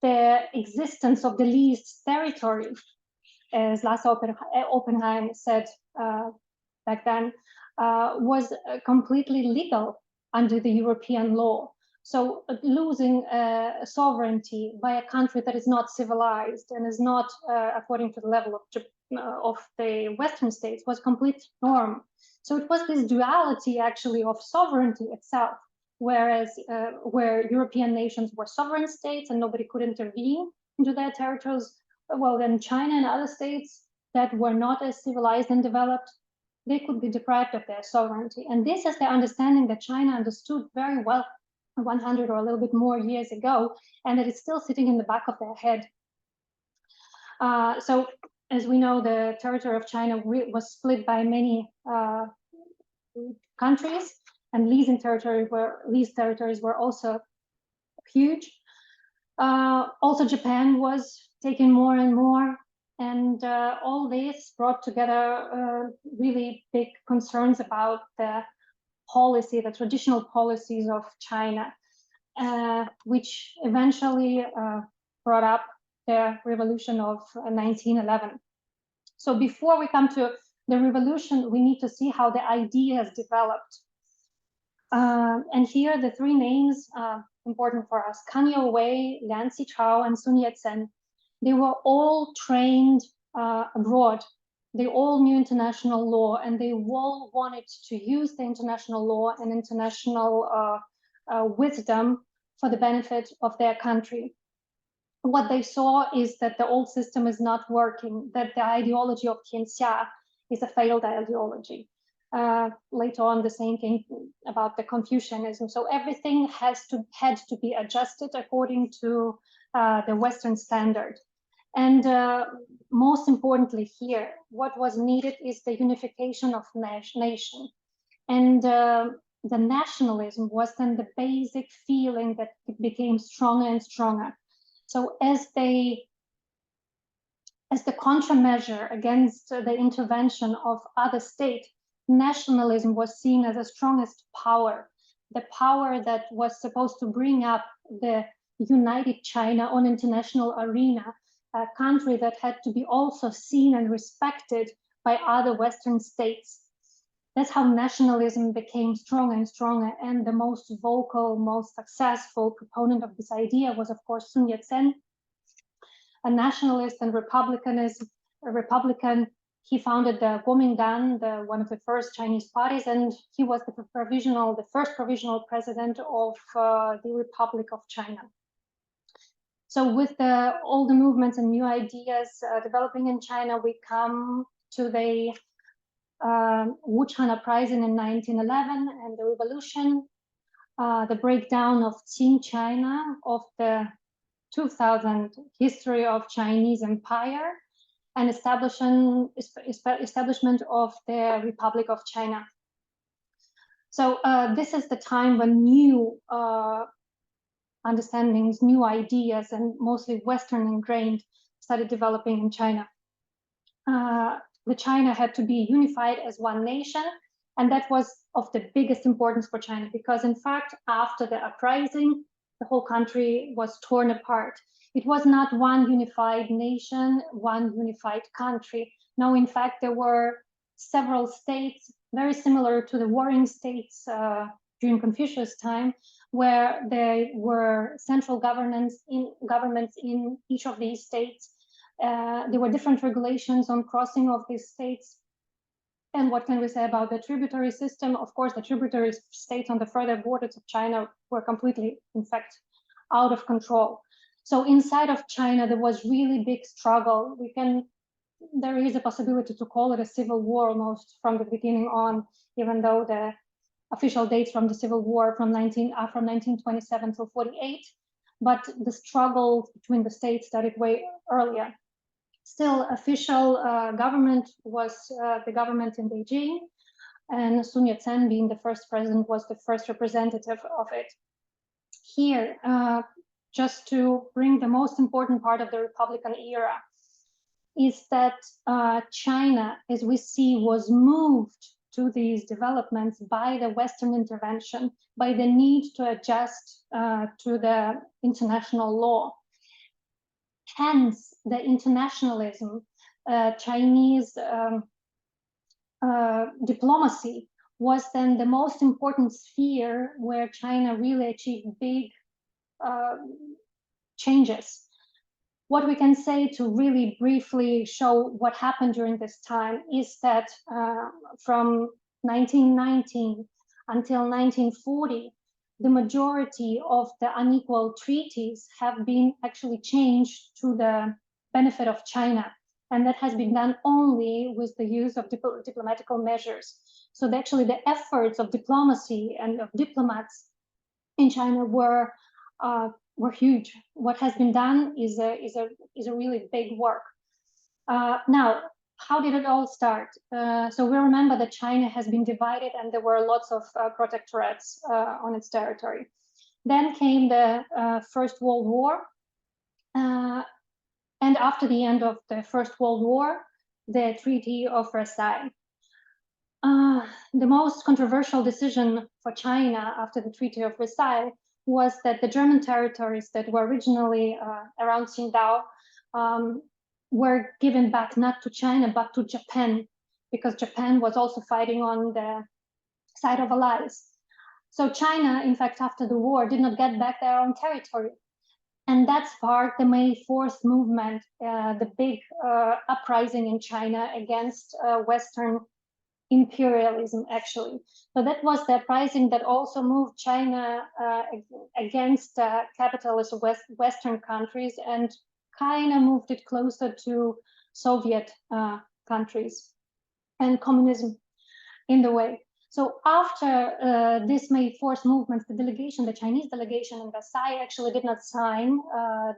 the existence of the leased territory, as Lasse Oppenheim said back then, was completely legal under the European law. So losing sovereignty by a country that is not civilized and is not according to the level of the Western states was complete norm. So it was this duality actually of sovereignty itself, whereas where European nations were sovereign states and nobody could intervene into their territories, well, then China and other states that were not as civilized and developed, they could be deprived of their sovereignty. And this is the understanding that China understood very well 100 or a little bit more years ago, and that it's still sitting in the back of their head. So as we know, the territory of China was split by many countries, and leased territories were also huge. Also, Japan was taken more and more, and all this brought together really big concerns about the policy, the traditional policies of China, which eventually brought up the revolution of 1911. So before we come to the revolution, we need to see how the ideas developed. And here the three names important for us: Kanye Wei, Lian Xichao, and Sun Yat-sen. They were all trained abroad. They all knew international law, and they all wanted to use the international law and international wisdom for the benefit of their country. What they saw is that the old system is not working, that the ideology of Tianxia is a failed ideology. Later on, the same thing about the Confucianism. So everything had to be adjusted according to the Western standard. And most importantly here, what was needed is the unification of nation. And the nationalism was then the basic feeling that became stronger and stronger. So as the countermeasure against the intervention of other states, nationalism was seen as the strongest power, the power that was supposed to bring up the united China on international arena, a country that had to be also seen and respected by other Western states. That's how nationalism became stronger and stronger. And the most vocal, most successful proponent of this idea was, of course, Sun Yat-sen, a nationalist and Republican. He founded the Kuomintang, one of the first Chinese parties, and he was the first provisional president of the Republic of China. So with all the movements and new ideas developing in China, we come to the Wuchang Uprising in 1911 and the revolution, the breakdown of Qing China, of the 2000 history of Chinese empire, and establishment of the Republic of China. So this is the time when new understandings, new ideas, and mostly Western ingrained started developing in China. The China had to be unified as one nation, and that was of the biggest importance for China, because in fact, after the uprising, the whole country was torn apart. It was not one unified nation, one unified country. No, in fact, there were several states, very similar to the warring states during Confucius' time, where there were central governments in each of these states. There were different regulations on crossing of these states. And what can we say about the tributary system? Of course, the tributary states on the further borders of China were completely, in fact, out of control. So inside of China, there was really big struggle. There is a possibility to call it a civil war almost from the beginning on, even though the official dates from the civil war from 1927 till 48, but the struggle between the states started way earlier. Still, official government was the government in Beijing, and Sun Yat-sen, being the first president, was the first representative of it. Here, just to bring the most important part of the Republican era, is that China, as we see, was moved to these developments by the Western intervention, by the need to adjust to the international law. Hence, the internationalism, Chinese diplomacy was then the most important sphere where China really achieved big changes. What we can say to really briefly show what happened during this time is that from 1919 until 1940, the majority of the unequal treaties have been actually changed to the benefit of China. And that has been done only with the use of diplomatical measures. So actually the efforts of diplomacy and of diplomats in China were huge. What has been done is a really big work. Now, how did it all start? So we remember that China has been divided and there were lots of protectorates on its territory. Then came the First World War. And after the end of the First World War, the Treaty of Versailles. The most controversial decision for China after the Treaty of Versailles was that the German territories that were originally around Qingdao were given back not to China, but to Japan. because Japan was also fighting on the side of allies. So China, in fact, after the war, did not get back their own territory. And that sparked the May 4th movement, the big uprising in China against Western imperialism, actually. So that was the uprising that also moved China against capitalist Western countries and kind of moved it closer to Soviet countries and communism in the way. So after this May 4th movement, the Chinese delegation in Versailles actually did not sign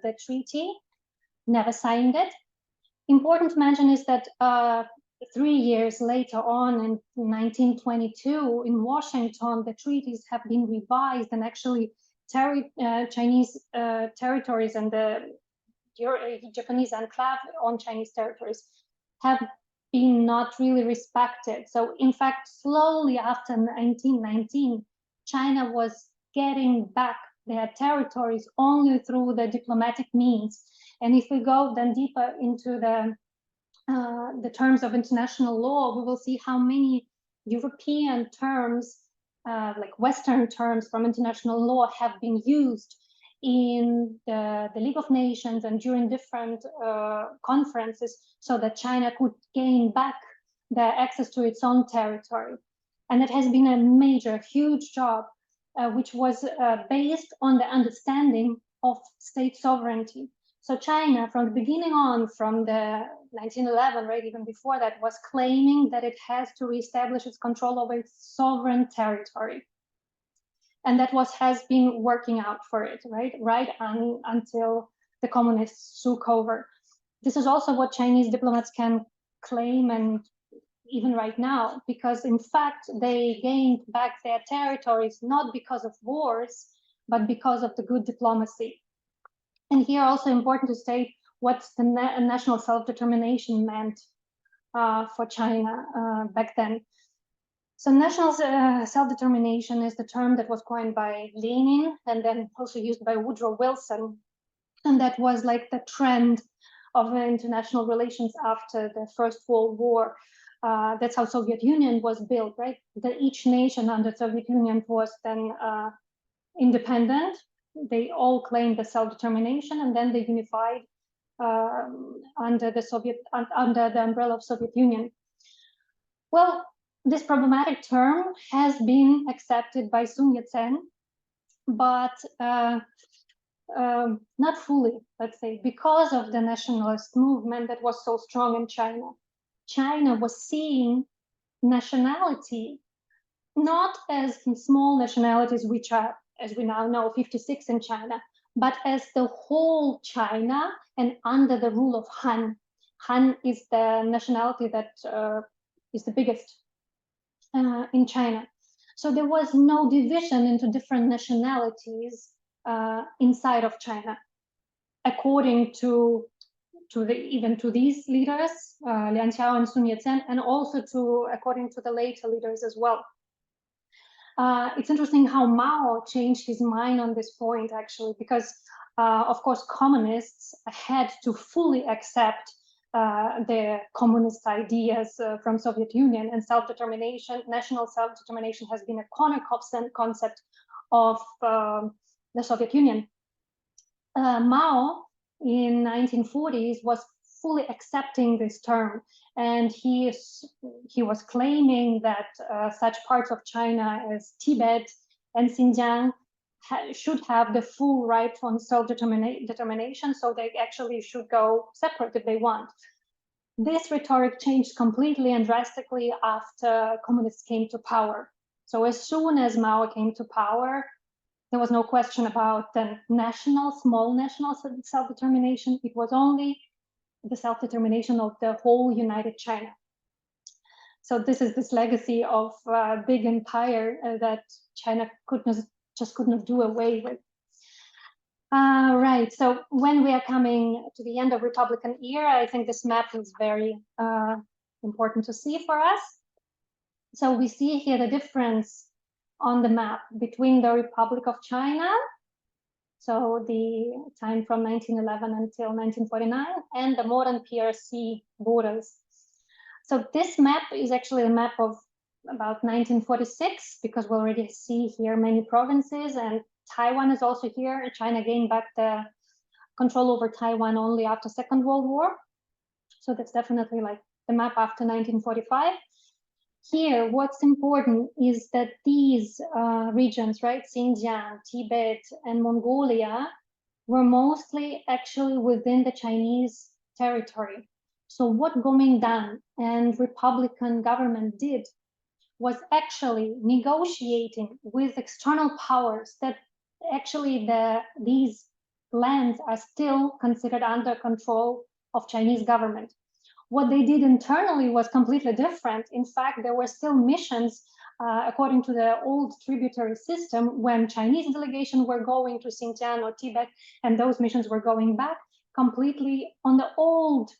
the treaty, never signed it. Important to mention is that 3 years later on, in 1922, in Washington, the treaties have been revised, and actually Chinese territories and the Japanese enclave on Chinese territories have been not really respected. So in fact, slowly after 1919, China was getting back their territories only through the diplomatic means. And if we go then deeper into the terms of international law, we will see how many European terms, like Western terms from international law, have been used in the League of Nations and during different conferences, so that China could gain back their access to its own territory. And it has been a major, huge job, which was based on the understanding of state sovereignty. So China, from the beginning on, from the 1911, right, even before that, was claiming that it has to reestablish its control over its sovereign territory. And that has been working out for it, right until the communists took over. This is also what Chinese diplomats can claim, and even right now, because in fact they gained back their territories not because of wars, but because of the good diplomacy. And here also important to state what the national self-determination meant for China back then. So national self-determination is the term that was coined by Lenin and then also used by Woodrow Wilson. And that was like the trend of international relations after the First World War. That's how Soviet Union was built, right? Each nation under Soviet Union was then independent. They all claimed the self-determination, and then they unified under the umbrella of Soviet Union. Well, this problematic term has been accepted by Sun Yat-sen, but not fully, let's say, because of the nationalist movement that was so strong in China. China was seeing nationality not as small nationalities, which are, as we now know, 56 in China, but as the whole China and under the rule of Han. Han is the nationality that is the biggest in China. So there was no division into different nationalities inside of China, according to even to these leaders, Liang Qiao and Sun Yat-sen, and also according to the later leaders as well. It's interesting how Mao changed his mind on this point, actually, because of course communists had to fully accept the communist ideas from Soviet Union, and self-determination, national self-determination, has been a corner concept of the Soviet Union. Mao in 1940s was fully accepting this term, and he was claiming that such parts of China as Tibet and Xinjiang should have the full right on self-determination, so they actually should go separate if they want. This rhetoric changed completely and drastically after communists came to power. So as soon as Mao came to power, there was no question about the small national self-determination. It was only the self-determination of the whole united China. So this is this legacy of big empire that China could not do away with. Right, so when we are coming to the end of Republican era, I think this map is very important to see for us. So we see here the difference on the map between the Republic of China, so the time from 1911 until 1949, and the modern PRC borders. So this map is actually a map of about 1946, because we already see here many provinces, and Taiwan is also here. China gained back the control over Taiwan only after Second World War. So that's definitely like the map after 1945. Here, what's important is that these regions, right, Xinjiang, Tibet, and Mongolia, were mostly actually within the Chinese territory. So what Kuomintang and Republican government did was actually negotiating with external powers that actually these lands are still considered under control of Chinese government. What they did internally was completely different. In fact, there were still missions according to the old tributary system when Chinese delegation were going to Xinjiang or Tibet, and those missions were going back completely on the old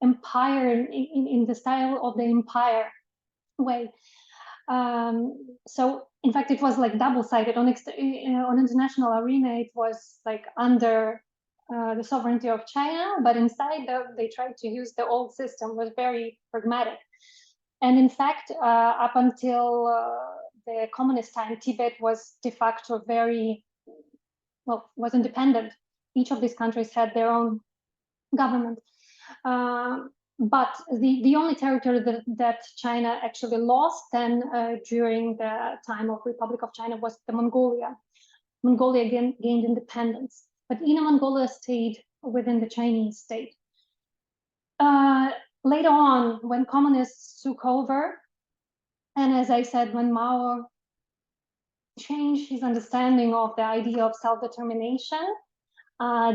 empire in the style of the empire way. So in fact, it was like double-sided on international arena. It was like under the sovereignty of China, but inside they tried to use the old system. It was very pragmatic. And in fact, up until the communist time, Tibet was de facto was independent. Each of these countries had their own government. But the only territory that China actually lost then during the time of Republic of China was the Mongolia. Mongolia again gained independence, but Inner Mongolia stayed within the Chinese state. Later on, when communists took over, and as I said, when Mao changed his understanding of the idea of self-determination,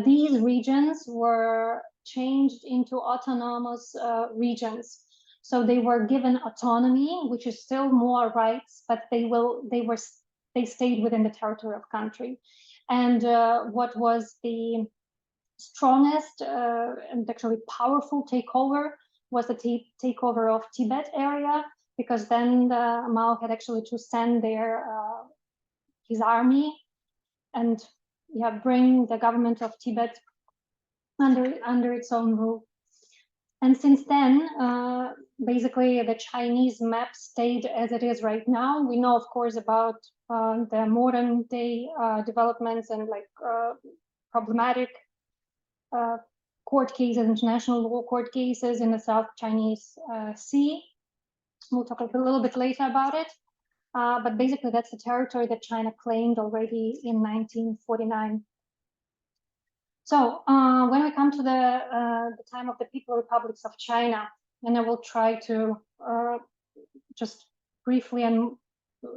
these regions were changed into autonomous regions. So they were given autonomy, which is still more rights, but they stayed within the territory of country. And what was the strongest and actually powerful takeover was the takeover of Tibet area, because then Mao had actually to send his army and bring the government of Tibet under its own rule. And since then, basically the Chinese map stayed as it is right now. We know, of course, about the modern day developments and like problematic court cases, international law court cases in the South Chinese Sea. We'll talk a little bit later about it. But basically that's the territory that China claimed already in 1949. So when we come to the time of the People Republics of China, and I will try to just briefly and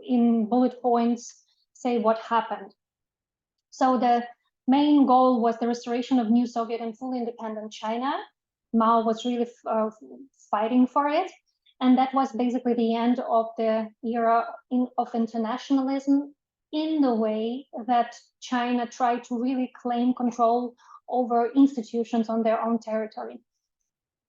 in bullet points say what happened. So the main goal was the restoration of new Soviet and fully independent China. Mao was really fighting for it. And that was basically the end of the era of internationalism, in the way that China tried to really claim control over institutions on their own territory.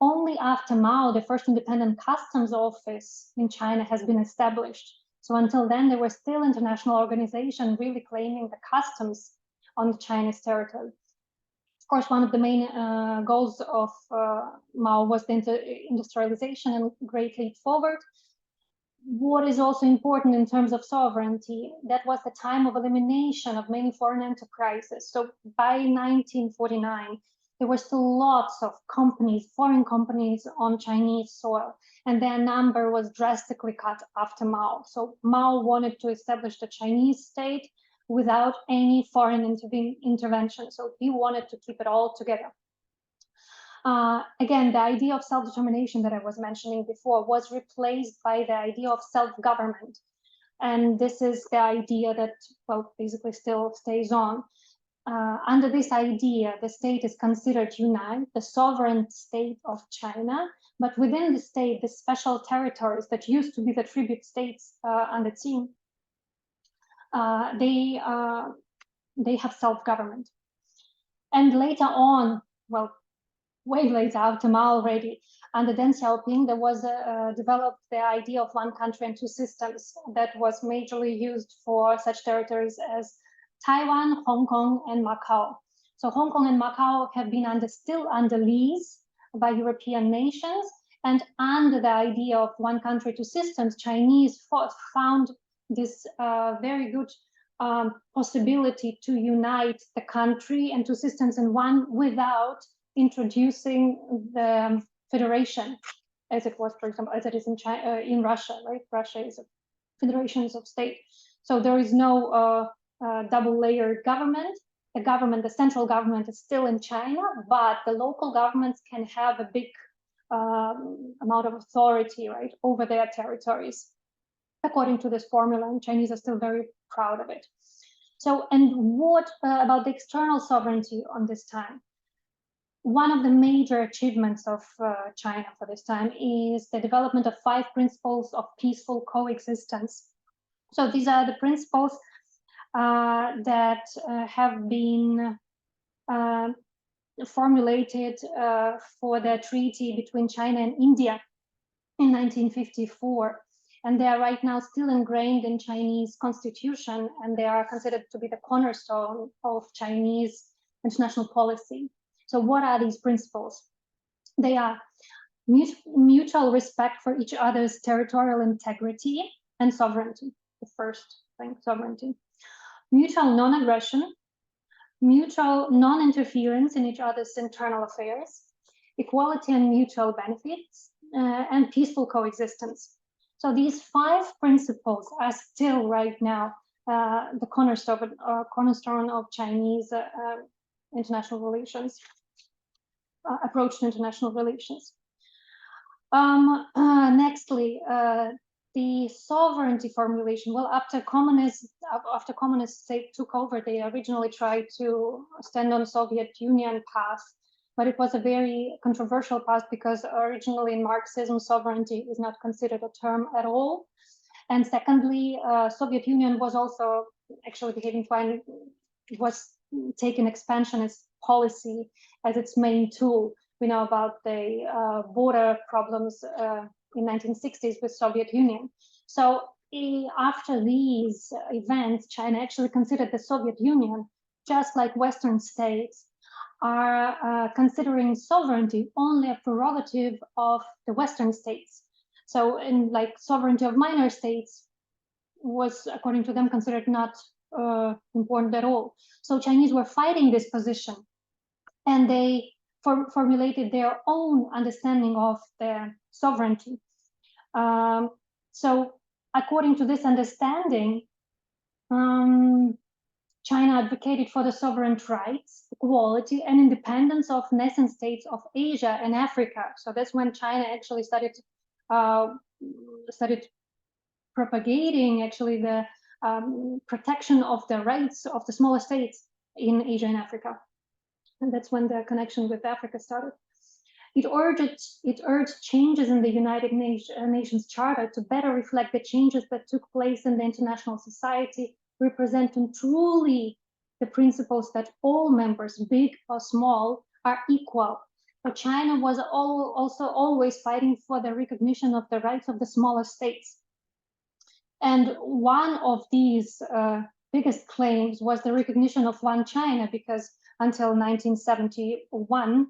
Only after Mao, the first independent customs office in China has been established. So until then, there were still international organizations really claiming the customs on the Chinese territory. Of course, one of the main goals of Mao was the industrialization and Great Leap Forward. What is also important in terms of sovereignty, that was the time of elimination of many foreign enterprises. So by 1949, there were still lots of companies, foreign companies on Chinese soil, and their number was drastically cut after Mao. So Mao wanted to establish the Chinese state without any foreign intervention. So he wanted to keep it all together. Again, the idea of self-determination that I was mentioning before was replaced by the idea of self-government. And this is the idea that, well, basically still stays on. Under this idea, the state is considered unite, the sovereign state of China, but within the state, the special territories that used to be the tribute states under Qing, they have self-government. And later on, well, way later, after Mao already, under Deng Xiaoping, there was developed the idea of one country and two systems that was majorly used for such territories as Taiwan, Hong Kong, and Macau. So Hong Kong and Macau have been still under lease by European nations, And under the idea of one country, two systems, Chinese found this very good possibility to unite the country and two systems in one without introducing the federation, as it was, for example, as it is in China, in Russia, right? Russia is a federation of state. So there is no double-layered government. The central government is still in China, but the local governments can have a big amount of authority, right, over their territories, according to this formula, and Chinese are still very proud of it. So, and what about the external sovereignty on this time? One of the major achievements of China for this time is the development of 5 principles of peaceful coexistence. So these are the principles that have been formulated for the treaty between China and India in 1954. And they are right now still ingrained in Chinese constitution, and they are considered to be the cornerstone of Chinese international policy. So what are these principles? They are mutual respect for each other's territorial integrity and sovereignty. The first thing, sovereignty. Mutual non-aggression, mutual non-interference in each other's internal affairs, equality and mutual benefits, and peaceful coexistence. So these 5 principles are still right now the cornerstone of Chinese international relations, approach to international relations. Nextly, the sovereignty formulation. Well, after communist state took over, they originally tried to stand on Soviet Union path, but it was a very controversial path because originally in Marxism, sovereignty is not considered a term at all. And secondly, Soviet Union was also actually behaving fine, was taking expansionist policy as its main tool. We know about the border problems in 1960s with Soviet Union. So after these events, China actually considered the Soviet Union, just like Western states, are considering sovereignty only a prerogative of the Western states. So in like sovereignty of minor states was, according to them, considered not important at all. So Chinese were fighting this position, and they formulated their own understanding of their sovereignty. So according to this understanding, China advocated for the sovereign rights, equality, and independence of nascent states of Asia and Africa. So that's when China actually started propagating actually the protection of the rights of the smaller states in Asia and Africa. And that's when the connection with Africa started. It urged changes in the United Nations Charter to better reflect the changes that took place in the international society, representing truly the principles that all members, big or small, are equal. But China was also always fighting for the recognition of the rights of the smaller states. And one of these biggest claims was the recognition of one China, because until 1971,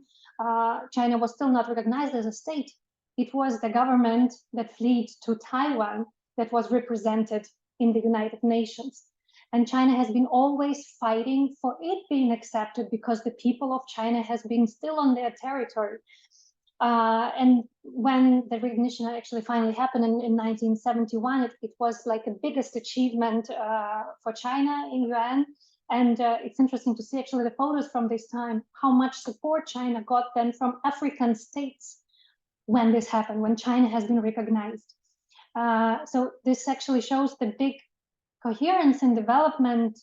China was still not recognized as a state. It was the government that fled to Taiwan that was represented in the United Nations. And China has been always fighting for it being accepted because the people of China has been still on their territory. And when the recognition actually finally happened in 1971, it was like the biggest achievement for China in UN. And it's interesting to see actually the photos from this time, how much support China got then from African states when this happened, when China has been recognized. So this actually shows the big coherence in development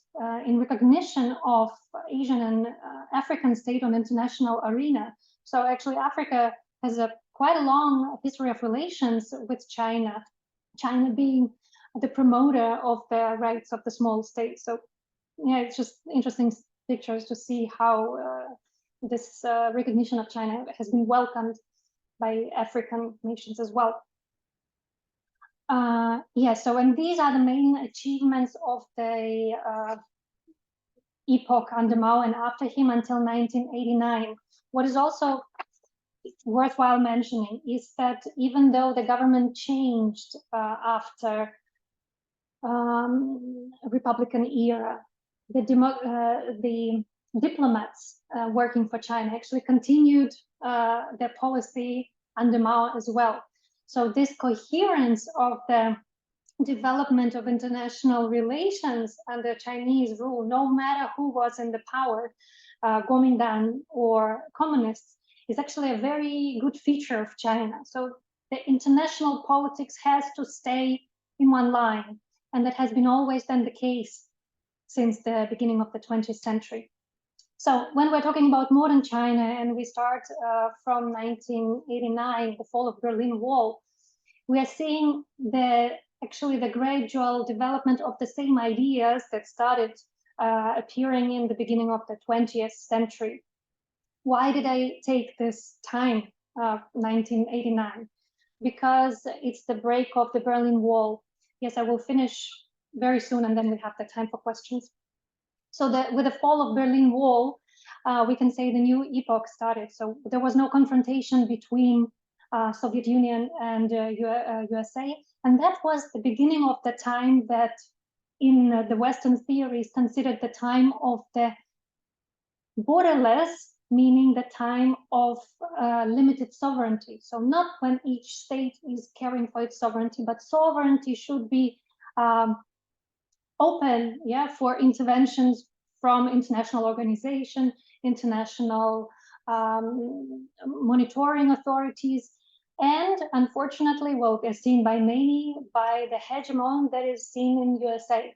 in recognition of Asian and African state on international arena. So actually Africa has quite a long history of relations with China, China being the promoter of the rights of the small states. So yeah, it's just interesting pictures to see how this recognition of China has been welcomed by African nations as well. Yeah, so and these are the main achievements of the epoch under Mao and after him until 1989. What is also worthwhile mentioning is that even though the government changed after Republican era, the diplomats working for China actually continued their policy under Mao as well. So this coherence of the development of international relations under Chinese rule, no matter who was in the power, Kuomintang or communists, is actually a very good feature of China. So the international politics has to stay in one line, and that has been always then the case since the beginning of the 20th century. So when we're talking about modern China, and we start from 1989, the fall of Berlin Wall, we are seeing actually the gradual development of the same ideas that started appearing in the beginning of the 20th century. Why did I take this time, 1989? Because it's the break of the Berlin Wall. Yes, I will finish very soon, and then we have the time for questions. So with the fall of Berlin Wall, we can say the new epoch started. So there was no confrontation between Soviet Union and USA, and that was the beginning of the time that in the Western theory is considered the time of the borderless, meaning the time of limited sovereignty. So not when each state is caring for its sovereignty, but sovereignty should be open, yeah, for interventions from international organization, international monitoring authorities, and unfortunately, well, as seen by many, by the hegemon that is seen in USA.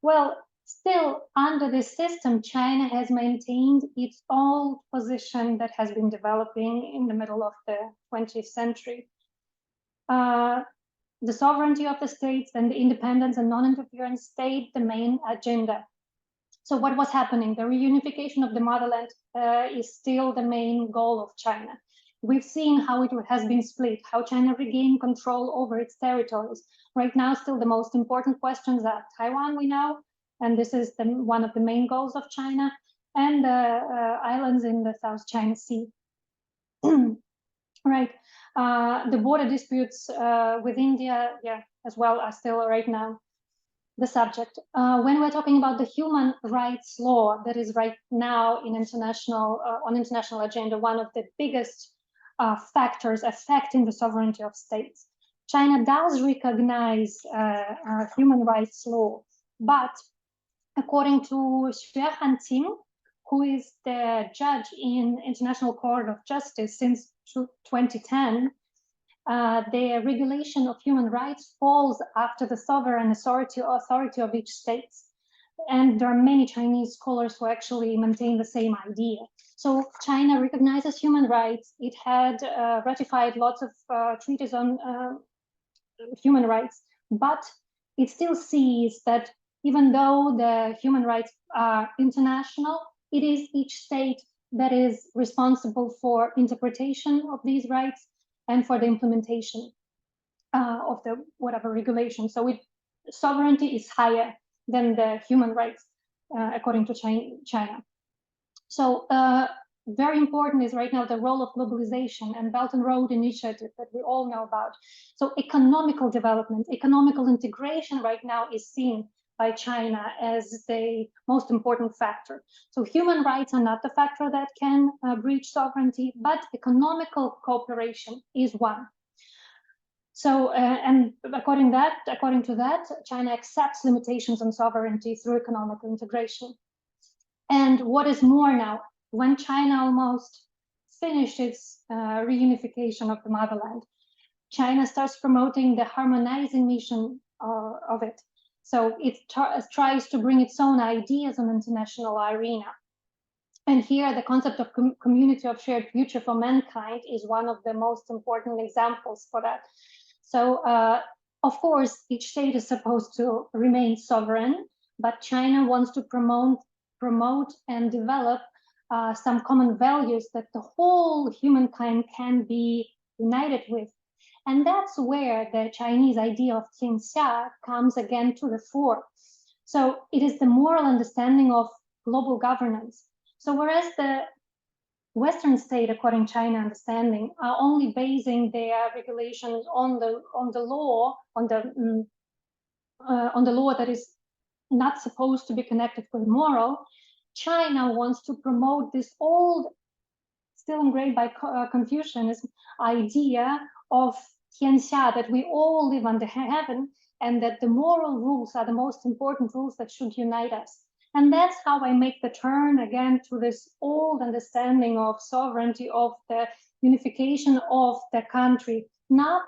Well, still under this system, China has maintained its old position that has been developing in the middle of the 20th century. The sovereignty of the states and the independence and non-interference stayed the main agenda. So what was happening? The reunification of the motherland is still the main goal of China. We've seen how it has been split, how China regained control over its territories. Right now, still the most important questions are Taiwan, we know, and this is one of the main goals of China, and the islands in the South China Sea. Right. The border disputes with India, yeah, as well are still right now the subject. When we're talking about the human rights law that is right now in on international agenda, one of the biggest factors affecting the sovereignty of states, China does recognize human rights law, but according to Xue Hanqing, who is the judge in International Court of Justice since 2010, the regulation of human rights falls after the sovereign authority of each state. And there are many Chinese scholars who actually maintain the same idea. So China recognizes human rights. It had ratified lots of treaties on human rights, but it still sees that even though the human rights are international, it is each state that is responsible for interpretation of these rights and for the implementation of the whatever regulation. So sovereignty is higher than the human rights, according to China. So very important is right now the role of globalization and Belt and Road Initiative that we all know about. So economical development, economical integration right now is seen by China as the most important factor. So human rights are not the factor that can breach sovereignty, but economical cooperation is one. So, and according to that, China accepts limitations on sovereignty through economic integration. And what is more now, when China almost finished its reunification of the motherland, China starts promoting the harmonizing mission of it. So it tries to bring its own ideas on international arena. And here the concept of community of shared future for mankind is one of the most important examples for that. So of course, each state is supposed to remain sovereign, but China wants to promote and develop some common values that the whole humankind can be united with. And that's where the Chinese idea of Tianxia comes again to the fore. So it is the moral understanding of global governance. So whereas the Western state, according to China understanding, are only basing their regulations on the law that is not supposed to be connected with moral. China wants to promote this old, still ingrained by Confucianism, idea of tianxia, that we all live under heaven, and that the moral rules are the most important rules that should unite us. And that's how I make the turn again to this old understanding of sovereignty, of the unification of the country, not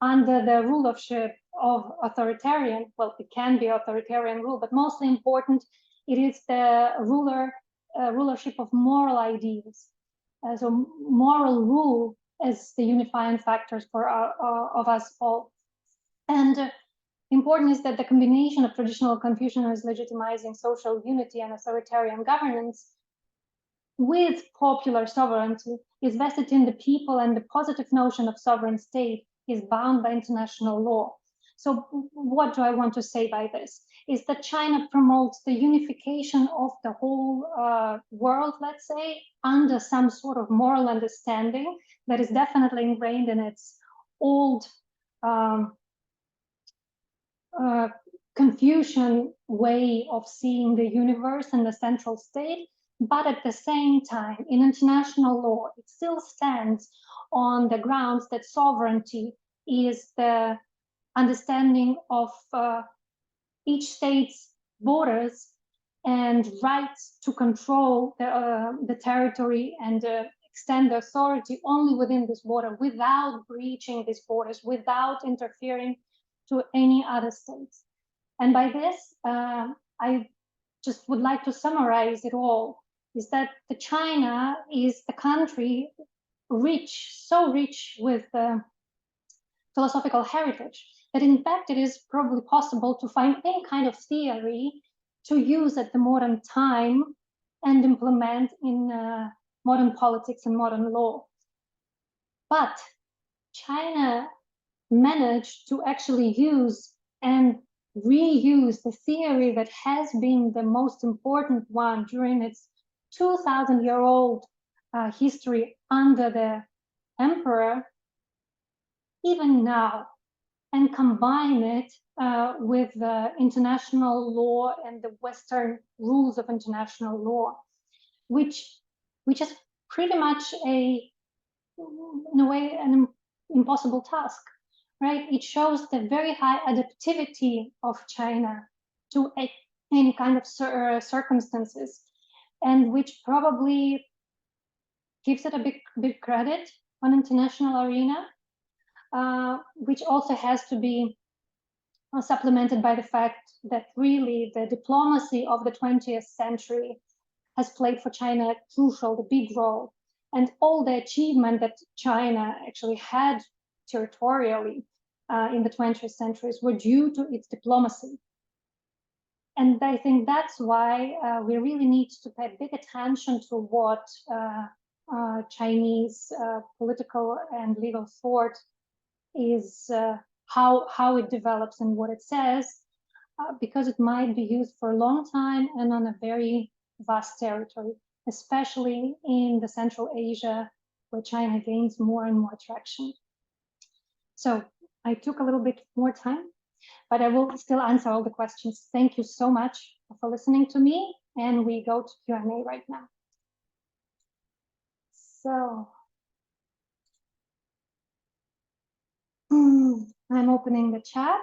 under the rulership of authoritarian, well, it can be authoritarian rule, but mostly important, it is the rulership of moral ideas. So moral rule is the unifying factors for of us all. And important is that the combination of traditional Confucianism legitimizing social unity and authoritarian governance with popular sovereignty is vested in the people, and the positive notion of sovereign state is bound by international law. So what do I want to say by this? Is that China promotes the unification of the whole world, let's say, under some sort of moral understanding that is definitely ingrained in its old Confucian way of seeing the universe and the central state. But at the same time, in international law, it still stands on the grounds that sovereignty is the understanding of each state's borders and rights to control the territory and extend the authority only within this border, without breaching these borders, without interfering to any other states. And by this, I just would like to summarize it all, is that the China is the country so rich with philosophical heritage, that in fact it is probably possible to find any kind of theory to use at the modern time and implement in modern politics and modern law. But China managed to actually use and reuse the theory that has been the most important one during its 2,000-year-old history under the emperor, even now, and combine it with the international law and the Western rules of international law, which is pretty much in a way, an impossible task. Right? It shows the very high adaptivity of China to any kind of circumstances, and which probably gives it a big credit on international arena, which also has to be supplemented by the fact that really the diplomacy of the 20th century has played for China a crucial, the big role, and all the achievement that China actually had territorially in the 20th centuries were due to its diplomacy. And I think that's why we really need to pay big attention to what Chinese political and legal thought is, how it develops and what it says, because it might be used for a long time and on a very vast territory, especially in the Central Asia, where China gains more and more traction. So I took a little bit more time, but I will still answer all the questions. Thank you so much for listening to me, and we go to Q&A right now. So I'm opening the chat.